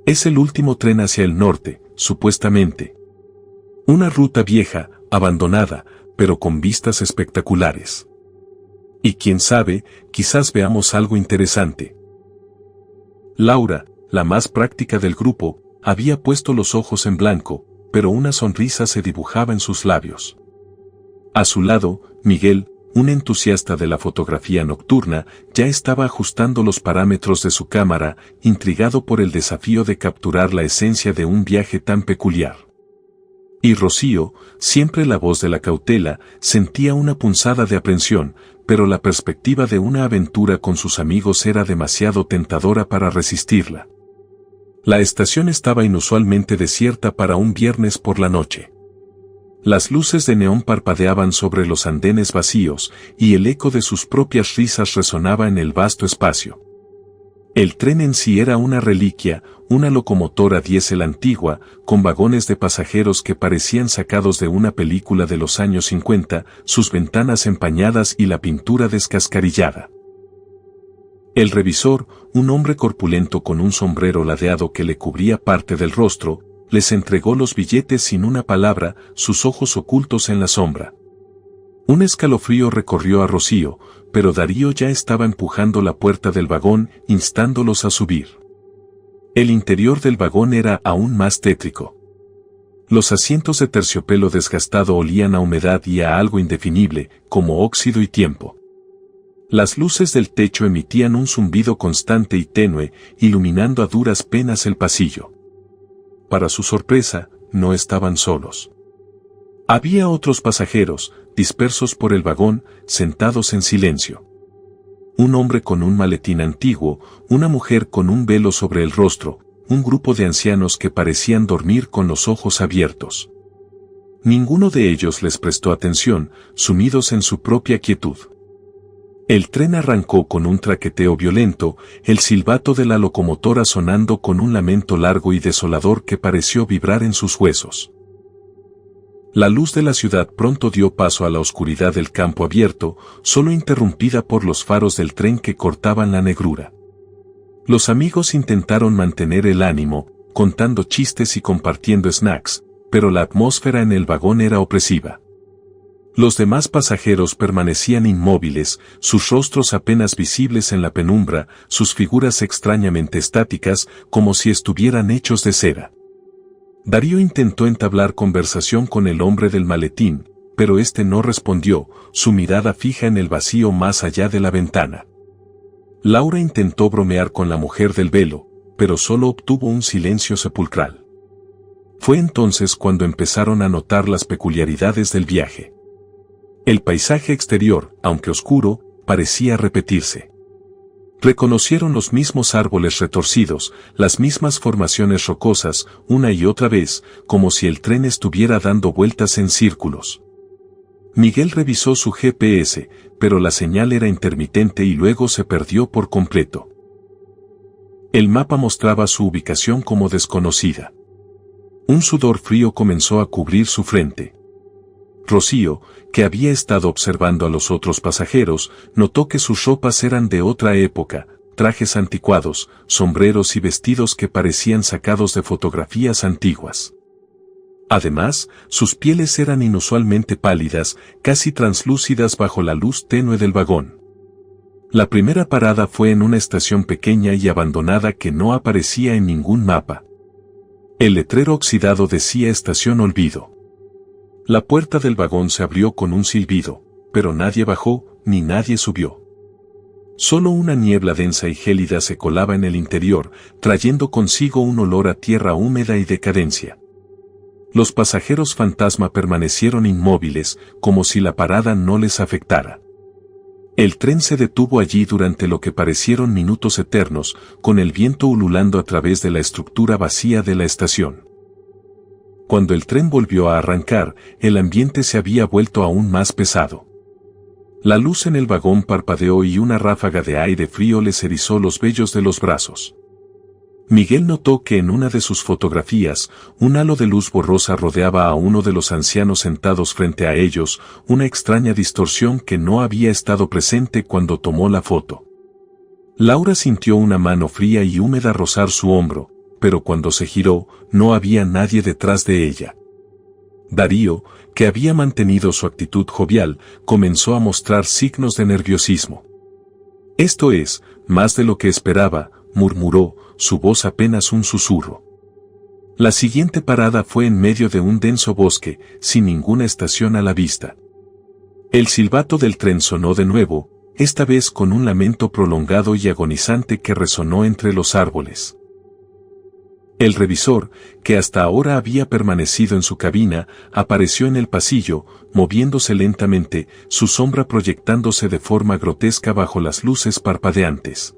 A: Es el último tren hacia el norte, supuestamente. Una ruta vieja, abandonada, pero con vistas espectaculares. Y quién sabe, quizás veamos algo interesante. Laura, la más práctica del grupo, había puesto los ojos en blanco, pero una sonrisa se dibujaba en sus labios. A su lado, Miguel, un entusiasta de la fotografía nocturna, ya estaba ajustando los parámetros de su cámara, intrigado por el desafío de capturar la esencia de un viaje tan peculiar. Y Rocío, siempre la voz de la cautela, sentía una punzada de aprensión, pero la perspectiva de una aventura con sus amigos era demasiado tentadora para resistirla. La estación estaba inusualmente desierta para un viernes por la noche. Las luces de neón parpadeaban sobre los andenes vacíos, y el eco de sus propias risas resonaba en el vasto espacio. El tren en sí era una reliquia, una locomotora diésel antigua, con vagones de pasajeros que parecían sacados de una película de los años 50, sus ventanas empañadas y la pintura descascarillada. El revisor, un hombre corpulento con un sombrero ladeado que le cubría parte del rostro, les entregó los billetes sin una palabra, sus ojos ocultos en la sombra. Un escalofrío recorrió a Rocío, pero Darío ya estaba empujando la puerta del vagón, instándolos a subir. El interior del vagón era aún más tétrico. Los asientos de terciopelo desgastado olían a humedad y a algo indefinible, como óxido y tiempo. Las luces del techo emitían un zumbido constante y tenue, iluminando a duras penas el pasillo. Para su sorpresa, no estaban solos. Había otros pasajeros, dispersos por el vagón, sentados en silencio. Un hombre con un maletín antiguo, una mujer con un velo sobre el rostro, un grupo de ancianos que parecían dormir con los ojos abiertos. Ninguno de ellos les prestó atención, sumidos en su propia quietud. El tren arrancó con un traqueteo violento, el silbato de la locomotora sonando con un lamento largo y desolador que pareció vibrar en sus huesos. La luz de la ciudad pronto dio paso a la oscuridad del campo abierto, solo interrumpida por los faros del tren que cortaban la negrura. Los amigos intentaron mantener el ánimo, contando chistes y compartiendo snacks, pero la atmósfera en el vagón era opresiva. Los demás pasajeros permanecían inmóviles, sus rostros apenas visibles en la penumbra, sus figuras extrañamente estáticas, como si estuvieran hechos de cera. Darío intentó entablar conversación con el hombre del maletín, pero este no respondió, su mirada fija en el vacío más allá de la ventana. Laura intentó bromear con la mujer del velo, pero solo obtuvo un silencio sepulcral. Fue entonces cuando empezaron a notar las peculiaridades del viaje. El paisaje exterior, aunque oscuro, parecía repetirse. Reconocieron los mismos árboles retorcidos, las mismas formaciones rocosas, una y otra vez, como si el tren estuviera dando vueltas en círculos. Miguel revisó su GPS, pero la señal era intermitente y luego se perdió por completo. El mapa mostraba su ubicación como desconocida. Un sudor frío comenzó a cubrir su frente. Rocío, que había estado observando a los otros pasajeros, notó que sus ropas eran de otra época, trajes anticuados, sombreros y vestidos que parecían sacados de fotografías antiguas. Además, sus pieles eran inusualmente pálidas, casi translúcidas bajo la luz tenue del vagón. La primera parada fue en una estación pequeña y abandonada que no aparecía en ningún mapa. El letrero oxidado decía Estación Olvido. La puerta del vagón se abrió con un silbido, pero nadie bajó, ni nadie subió. Solo una niebla densa y gélida se colaba en el interior, trayendo consigo un olor a tierra húmeda y decadencia. Los pasajeros fantasma permanecieron inmóviles, como si la parada no les afectara. El tren se detuvo allí durante lo que parecieron minutos eternos, con el viento ululando a través de la estructura vacía de la estación. Cuando el tren volvió a arrancar, el ambiente se había vuelto aún más pesado. La luz en el vagón parpadeó y una ráfaga de aire frío les erizó los vellos de los brazos. Miguel notó que en una de sus fotografías, un halo de luz borrosa rodeaba a uno de los ancianos sentados frente a ellos, una extraña distorsión que no había estado presente cuando tomó la foto. Laura sintió una mano fría y húmeda rozar su hombro, pero cuando se giró, no había nadie detrás de ella. Darío, que había mantenido su actitud jovial, comenzó a mostrar signos de nerviosismo. «Esto es, más de lo que esperaba», murmuró, su voz apenas un susurro. La siguiente parada fue en medio de un denso bosque, sin ninguna estación a la vista. El silbato del tren sonó de nuevo, esta vez con un lamento prolongado y agonizante que resonó entre los árboles. El revisor, que hasta ahora había permanecido en su cabina, apareció en el pasillo, moviéndose lentamente, su sombra proyectándose de forma grotesca bajo las luces parpadeantes.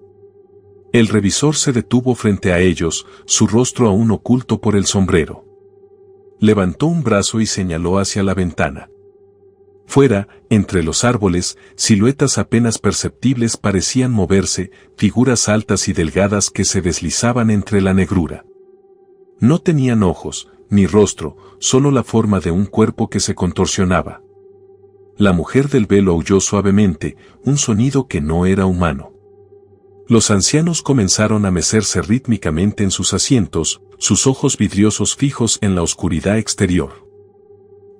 A: El revisor se detuvo frente a ellos, su rostro aún oculto por el sombrero. Levantó un brazo y señaló hacia la ventana. Fuera, entre los árboles, siluetas apenas perceptibles parecían moverse, figuras altas y delgadas que se deslizaban entre la negrura. No tenían ojos, ni rostro, solo la forma de un cuerpo que se contorsionaba. La mujer del velo aulló suavemente, un sonido que no era humano. Los ancianos comenzaron a mecerse rítmicamente en sus asientos, sus ojos vidriosos fijos en la oscuridad exterior.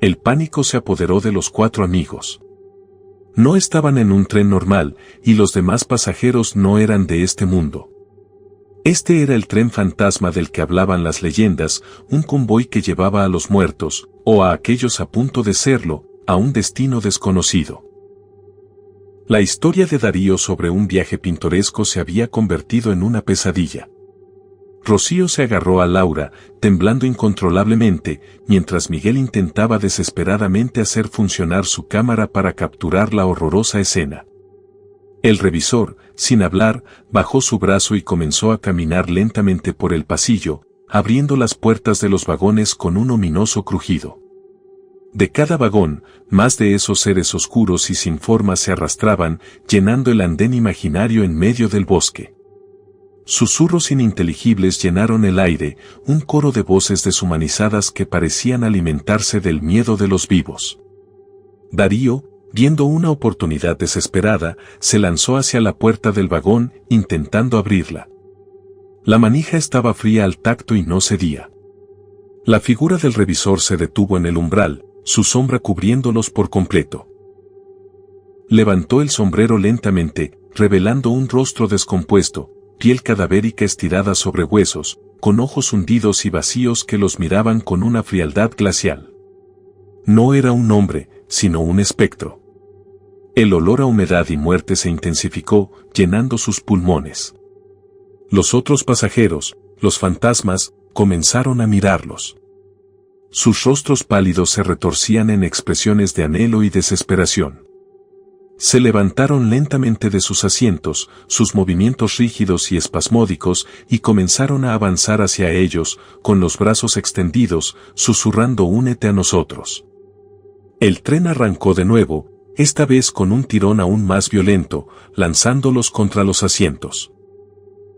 A: El pánico se apoderó de los 4 amigos. No estaban en un tren normal, y los demás pasajeros no eran de este mundo. Este era el tren fantasma del que hablaban las leyendas, un convoy que llevaba a los muertos, o a aquellos a punto de serlo, a un destino desconocido. La historia de Darío sobre un viaje pintoresco se había convertido en una pesadilla. Rocío se agarró a Laura, temblando incontrolablemente, mientras Miguel intentaba desesperadamente hacer funcionar su cámara para capturar la horrorosa escena. El revisor, sin hablar, bajó su brazo y comenzó a caminar lentamente por el pasillo, abriendo las puertas de los vagones con un ominoso crujido. De cada vagón, más de esos seres oscuros y sin forma se arrastraban, llenando el andén imaginario en medio del bosque. Susurros ininteligibles llenaron el aire, un coro de voces deshumanizadas que parecían alimentarse del miedo de los vivos. Darío, viendo una oportunidad desesperada, se lanzó hacia la puerta del vagón, intentando abrirla. La manija estaba fría al tacto y no cedía. La figura del revisor se detuvo en el umbral, su sombra cubriéndolos por completo. Levantó el sombrero lentamente, revelando un rostro descompuesto, piel cadavérica estirada sobre huesos, con ojos hundidos y vacíos que los miraban con una frialdad glacial. No era un hombre, sino un espectro. El olor a humedad y muerte se intensificó, llenando sus pulmones. Los otros pasajeros, los fantasmas, comenzaron a mirarlos. Sus rostros pálidos se retorcían en expresiones de anhelo y desesperación. Se levantaron lentamente de sus asientos, sus movimientos rígidos y espasmódicos, y comenzaron a avanzar hacia ellos, con los brazos extendidos, susurrando «Únete a nosotros». El tren arrancó de nuevo, esta vez con un tirón aún más violento, lanzándolos contra los asientos.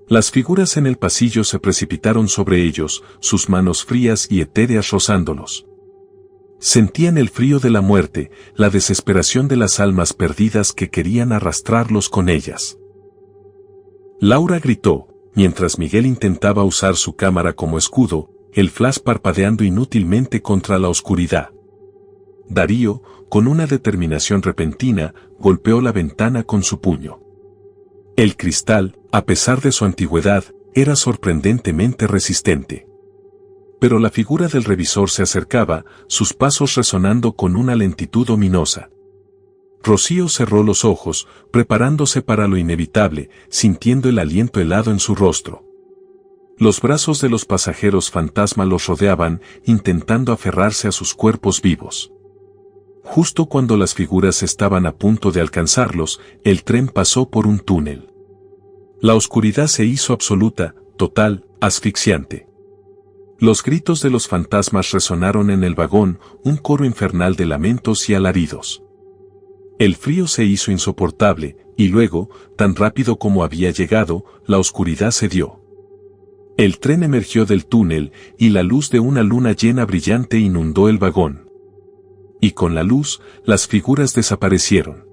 A: Las figuras en el pasillo se precipitaron sobre ellos, sus manos frías y etéreas rozándolos. Sentían el frío de la muerte, la desesperación de las almas perdidas que querían arrastrarlos con ellas. Laura gritó, mientras Miguel intentaba usar su cámara como escudo, el flash parpadeando inútilmente contra la oscuridad. Darío, con una determinación repentina, golpeó la ventana con su puño. El cristal, a pesar de su antigüedad, era sorprendentemente resistente. Pero la figura del revisor se acercaba, sus pasos resonando con una lentitud ominosa. Rocío cerró los ojos, preparándose para lo inevitable, sintiendo el aliento helado en su rostro. Los brazos de los pasajeros fantasma los rodeaban, intentando aferrarse a sus cuerpos vivos. Justo cuando las figuras estaban a punto de alcanzarlos, el tren pasó por un túnel. La oscuridad se hizo absoluta, total, asfixiante. Los gritos de los fantasmas resonaron en el vagón, un coro infernal de lamentos y alaridos. El frío se hizo insoportable, y luego, tan rápido como había llegado, la oscuridad cedió. El tren emergió del túnel, y la luz de una luna llena brillante inundó el vagón. Y con la luz, las figuras desaparecieron.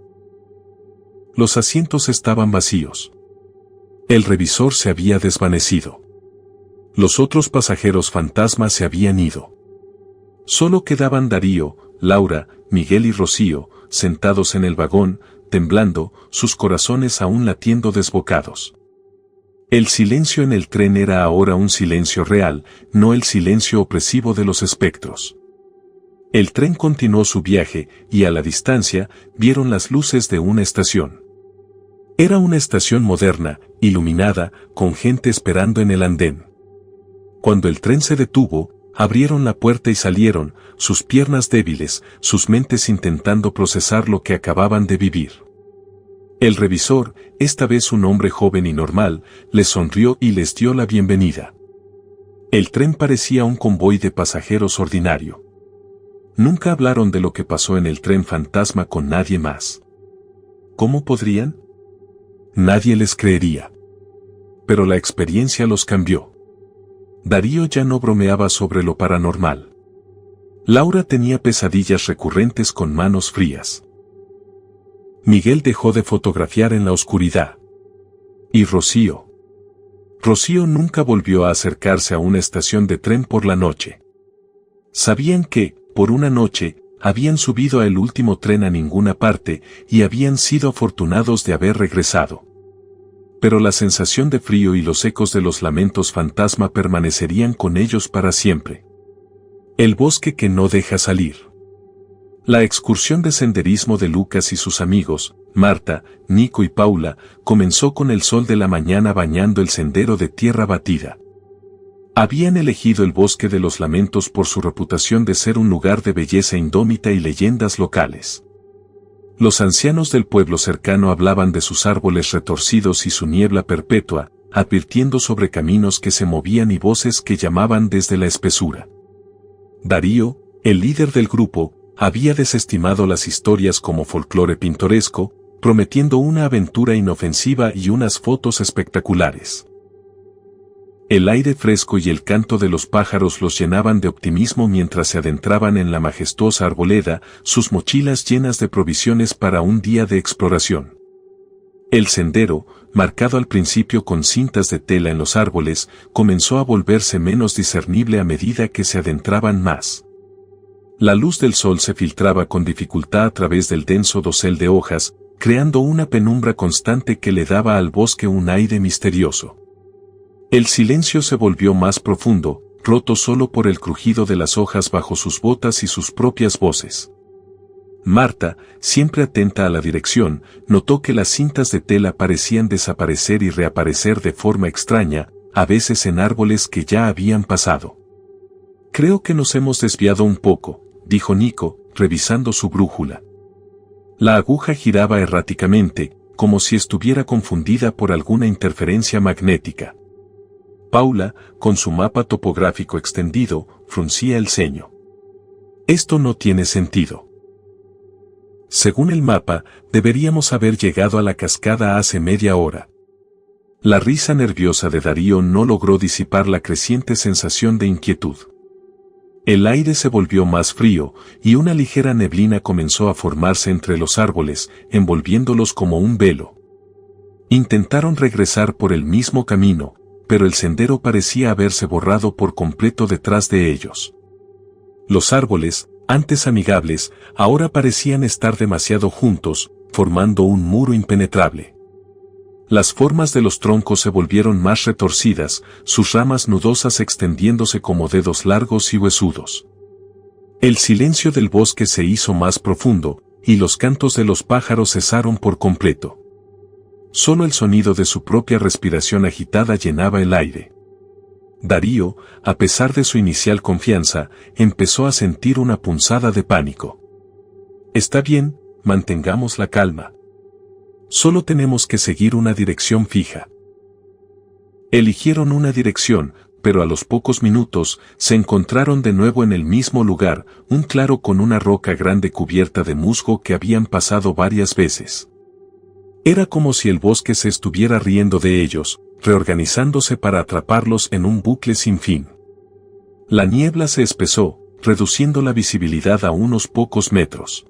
A: Los asientos estaban vacíos. El revisor se había desvanecido. Los otros pasajeros fantasmas se habían ido. Solo quedaban Darío, Laura, Miguel y Rocío, sentados en el vagón, temblando, sus corazones aún latiendo desbocados. El silencio en el tren era ahora un silencio real, no el silencio opresivo de los espectros. El tren continuó su viaje, y a la distancia, vieron las luces de una estación. Era una estación moderna, iluminada, con gente esperando en el andén. Cuando el tren se detuvo, abrieron la puerta y salieron, sus piernas débiles, sus mentes intentando procesar lo que acababan de vivir. El revisor, esta vez un hombre joven y normal, les sonrió y les dio la bienvenida. El tren parecía un convoy de pasajeros ordinario. Nunca hablaron de lo que pasó en el tren fantasma con nadie más. ¿Cómo podrían? Nadie les creería. Pero la experiencia los cambió. Darío ya no bromeaba sobre lo paranormal. Laura tenía pesadillas recurrentes con manos frías. Miguel dejó de fotografiar en la oscuridad. ¿Y Rocío? Rocío nunca volvió a acercarse a una estación de tren por la noche. Sabían que, por una noche, habían subido al último tren a ninguna parte y habían sido afortunados de haber regresado. Pero la sensación de frío y los ecos de los lamentos fantasma permanecerían con ellos para siempre. El bosque que no deja salir. La excursión de senderismo de Lucas y sus amigos, Marta, Nico y Paula, comenzó con el sol de la mañana bañando el sendero de tierra batida. Habían elegido el bosque de los lamentos por su reputación de ser un lugar de belleza indómita y leyendas locales. Los ancianos del pueblo cercano hablaban de sus árboles retorcidos y su niebla perpetua, advirtiendo sobre caminos que se movían y voces que llamaban desde la espesura. Darío, el líder del grupo, había desestimado las historias como folclore pintoresco, prometiendo una aventura inofensiva y unas fotos espectaculares. El aire fresco y el canto de los pájaros los llenaban de optimismo mientras se adentraban en la majestuosa arboleda, sus mochilas llenas de provisiones para un día de exploración. El sendero, marcado al principio con cintas de tela en los árboles, comenzó a volverse menos discernible a medida que se adentraban más. La luz del sol se filtraba con dificultad a través del denso dosel de hojas, creando una penumbra constante que le daba al bosque un aire misterioso. El silencio se volvió más profundo, roto solo por el crujido de las hojas bajo sus botas y sus propias voces. Marta, siempre atenta a la dirección, notó que las cintas de tela parecían desaparecer y reaparecer de forma extraña, a veces en árboles que ya habían pasado. Creo que nos hemos desviado un poco, dijo Nico, revisando su brújula. La aguja giraba erráticamente, como si estuviera confundida por alguna interferencia magnética. Paula, con su mapa topográfico extendido, fruncía el ceño. Esto no tiene sentido. Según el mapa, deberíamos haber llegado a la cascada hace media hora. La risa nerviosa de Darío no logró disipar la creciente sensación de inquietud. El aire se volvió más frío, y una ligera neblina comenzó a formarse entre los árboles, envolviéndolos como un velo. Intentaron regresar por el mismo camino, pero el sendero parecía haberse borrado por completo detrás de ellos. Los árboles, antes amigables, ahora parecían estar demasiado juntos, formando un muro impenetrable. Las formas de los troncos se volvieron más retorcidas, sus ramas nudosas extendiéndose como dedos largos y huesudos. El silencio del bosque se hizo más profundo, y los cantos de los pájaros cesaron por completo. Solo el sonido de su propia respiración agitada llenaba el aire. Darío, a pesar de su inicial confianza, empezó a sentir una punzada de pánico. Está bien, mantengamos la calma. Solo tenemos que seguir una dirección fija. Eligieron una dirección, pero a los pocos minutos se encontraron de nuevo en el mismo lugar, un claro con una roca grande cubierta de musgo que habían pasado varias veces. Era como si el bosque se estuviera riendo de ellos, reorganizándose para atraparlos en un bucle sin fin. La niebla se espesó, reduciendo la visibilidad a unos pocos metros.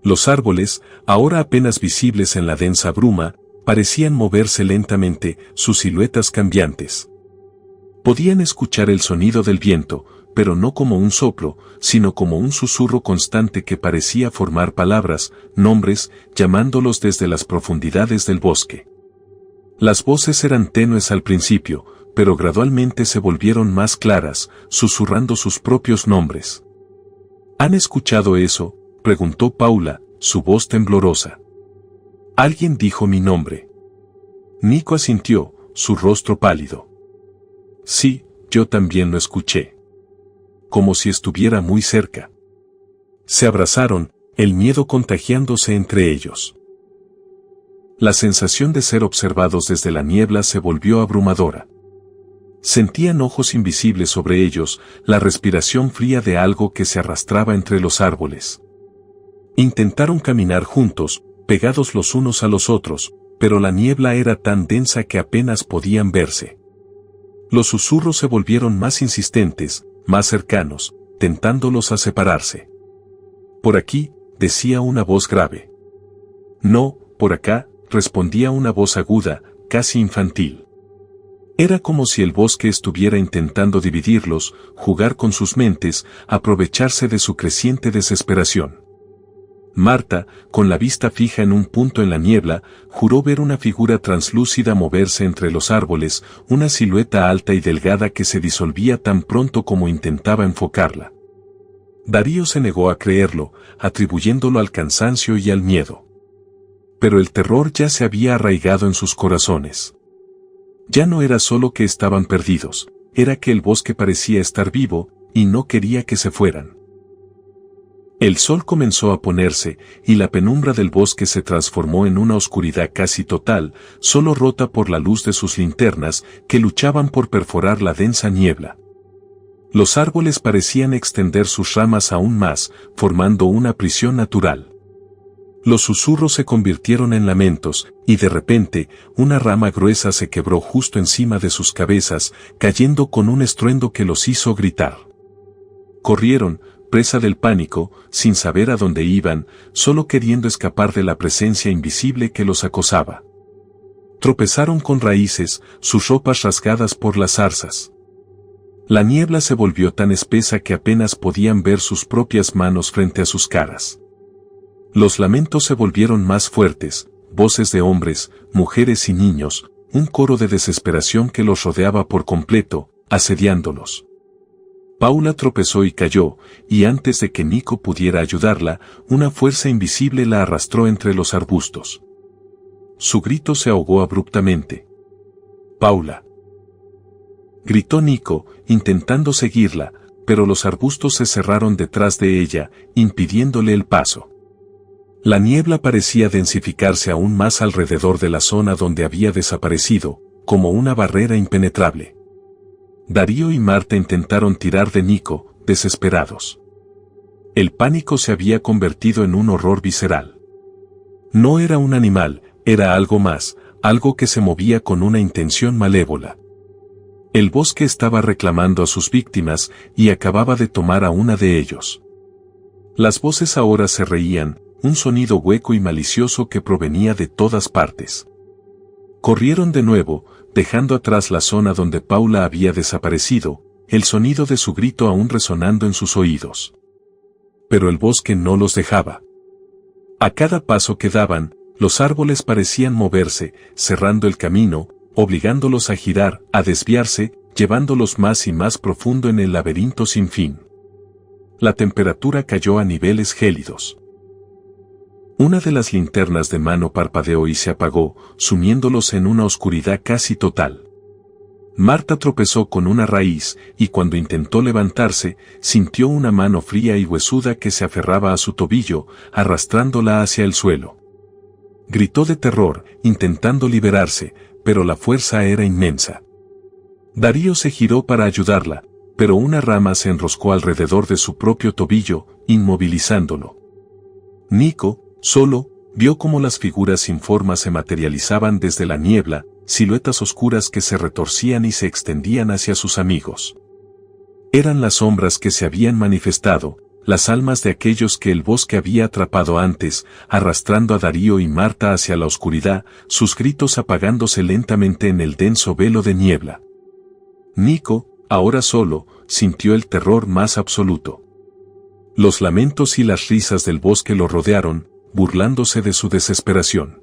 A: Los árboles, ahora apenas visibles en la densa bruma, parecían moverse lentamente, sus siluetas cambiantes. Podían escuchar el sonido del viento, pero no como un soplo, sino como un susurro constante que parecía formar palabras, nombres, llamándolos desde las profundidades del bosque. Las voces eran tenues al principio, pero gradualmente se volvieron más claras, susurrando sus propios nombres. ¿Han escuchado eso?, preguntó Paula, su voz temblorosa. Alguien dijo mi nombre. Nico asintió, su rostro pálido. Sí, yo también lo escuché. Como si estuviera muy cerca. Se abrazaron, el miedo contagiándose entre ellos. La sensación de ser observados desde la niebla se volvió abrumadora. Sentían ojos invisibles sobre ellos, la respiración fría de algo que se arrastraba entre los árboles. Intentaron caminar juntos, pegados los unos a los otros, pero la niebla era tan densa que apenas podían verse. Los susurros se volvieron más insistentes, más cercanos, tentándolos a separarse. Por aquí, decía una voz grave. No, por acá, respondía una voz aguda, casi infantil. Era como si el bosque estuviera intentando dividirlos, jugar con sus mentes, aprovecharse de su creciente desesperación. Marta, con la vista fija en un punto en la niebla, juró ver una figura translúcida moverse entre los árboles, una silueta alta y delgada que se disolvía tan pronto como intentaba enfocarla. Darío se negó a creerlo, atribuyéndolo al cansancio y al miedo. Pero el terror ya se había arraigado en sus corazones. Ya no era solo que estaban perdidos, era que el bosque parecía estar vivo, y no quería que se fueran. El sol comenzó a ponerse, y la penumbra del bosque se transformó en una oscuridad casi total, solo rota por la luz de sus linternas, que luchaban por perforar la densa niebla. Los árboles parecían extender sus ramas aún más, formando una prisión natural. Los susurros se convirtieron en lamentos, y de repente, una rama gruesa se quebró justo encima de sus cabezas, cayendo con un estruendo que los hizo gritar. Corrieron, presa del pánico, sin saber a dónde iban, solo queriendo escapar de la presencia invisible que los acosaba. Tropezaron con raíces, sus ropas rasgadas por las zarzas. La niebla se volvió tan espesa que apenas podían ver sus propias manos frente a sus caras. Los lamentos se volvieron más fuertes, voces de hombres, mujeres y niños, un coro de desesperación que los rodeaba por completo, asediándolos. Paula tropezó y cayó, y antes de que Nico pudiera ayudarla, una fuerza invisible la arrastró entre los arbustos. Su grito se ahogó abruptamente. ¡Paula! Gritó Nico, intentando seguirla, pero los arbustos se cerraron detrás de ella, impidiéndole el paso. La niebla parecía densificarse aún más alrededor de la zona donde había desaparecido, como una barrera impenetrable. Darío y Marta intentaron tirar de Nico, desesperados. El pánico se había convertido en un horror visceral. No era un animal, era algo más, algo que se movía con una intención malévola. El bosque estaba reclamando a sus víctimas y acababa de tomar a una de ellos. Las voces ahora se reían, un sonido hueco y malicioso que provenía de todas partes. Corrieron de nuevo, dejando atrás la zona donde Paula había desaparecido, el sonido de su grito aún resonando en sus oídos. Pero el bosque no los dejaba. A cada paso que daban, los árboles parecían moverse, cerrando el camino, obligándolos a girar, a desviarse, llevándolos más y más profundo en el laberinto sin fin. La temperatura cayó a niveles gélidos. Una de las linternas de mano parpadeó y se apagó, sumiéndolos en una oscuridad casi total. Marta tropezó con una raíz, y cuando intentó levantarse, sintió una mano fría y huesuda que se aferraba a su tobillo, arrastrándola hacia el suelo. Gritó de terror, intentando liberarse, pero la fuerza era inmensa. Darío se giró para ayudarla, pero una rama se enroscó alrededor de su propio tobillo, inmovilizándolo. Nico, solo, vio cómo las figuras sin forma se materializaban desde la niebla, siluetas oscuras que se retorcían y se extendían hacia sus amigos. Eran las sombras que se habían manifestado, las almas de aquellos que el bosque había atrapado antes, arrastrando a Darío y Marta hacia la oscuridad, sus gritos apagándose lentamente en el denso velo de niebla. Nico, ahora solo, sintió el terror más absoluto. Los lamentos y las risas del bosque lo rodearon, burlándose de su desesperación.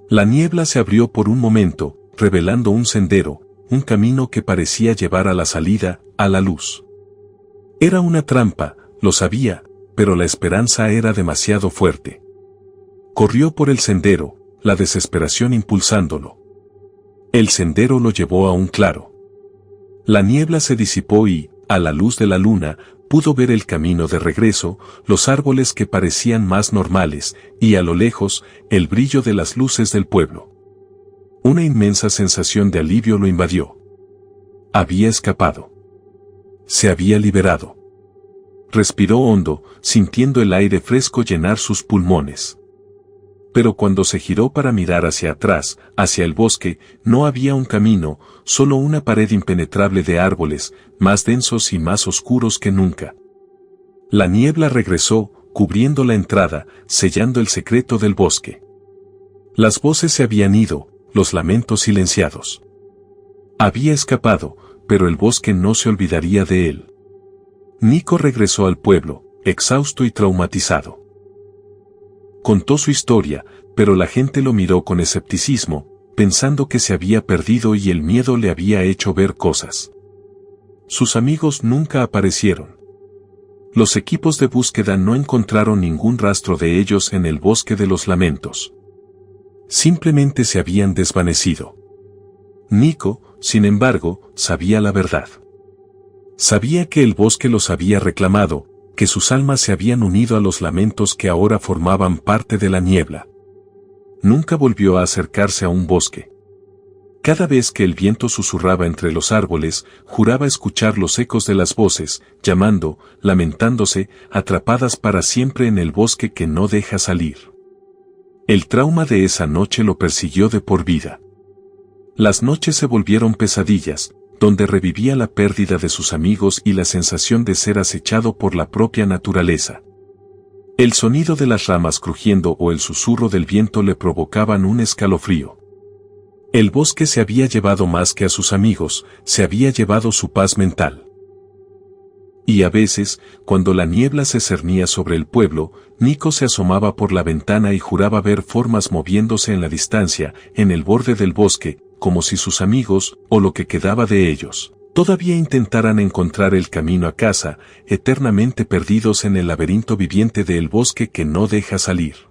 A: La niebla se abrió por un momento, revelando un sendero, un camino que parecía llevar a la salida, a la luz. Era una trampa, lo sabía, pero la esperanza era demasiado fuerte. Corrió por el sendero, la desesperación impulsándolo. El sendero lo llevó a un claro. La niebla se disipó y, a la luz de la luna, pudo ver el camino de regreso, los árboles que parecían más normales, y a lo lejos, el brillo de las luces del pueblo. Una inmensa sensación de alivio lo invadió. Había escapado. Se había liberado. Respiró hondo, sintiendo el aire fresco llenar sus pulmones. Pero cuando se giró para mirar hacia atrás, hacia el bosque, no había un camino, solo una pared impenetrable de árboles, más densos y más oscuros que nunca. La niebla regresó, cubriendo la entrada, sellando el secreto del bosque. Las voces se habían ido, los lamentos silenciados. Había escapado, pero el bosque no se olvidaría de él. Nico regresó al pueblo, exhausto y traumatizado. Contó su historia, pero la gente lo miró con escepticismo, pensando que se había perdido y el miedo le había hecho ver cosas. Sus amigos nunca aparecieron. Los equipos de búsqueda no encontraron ningún rastro de ellos en el bosque de los lamentos. Simplemente se habían desvanecido. Nico, sin embargo, sabía la verdad. Sabía que el bosque los había reclamado, que sus almas se habían unido a los lamentos que ahora formaban parte de la niebla. Nunca volvió a acercarse a un bosque. Cada vez que el viento susurraba entre los árboles, juraba escuchar los ecos de las voces, llamando, lamentándose, atrapadas para siempre en el bosque que no deja salir. El trauma de esa noche lo persiguió de por vida. Las noches se volvieron pesadillas, donde revivía la pérdida de sus amigos y la sensación de ser acechado por la propia naturaleza. El sonido de las ramas crujiendo o el susurro del viento le provocaban un escalofrío. El bosque se había llevado más que a sus amigos, se había llevado su paz mental. Y a veces, cuando la niebla se cernía sobre el pueblo, Nico se asomaba por la ventana y juraba ver formas moviéndose en la distancia, en el borde del bosque, como si sus amigos, o lo que quedaba de ellos, todavía intentaran encontrar el camino a casa, eternamente perdidos en el laberinto viviente del bosque que no deja salir.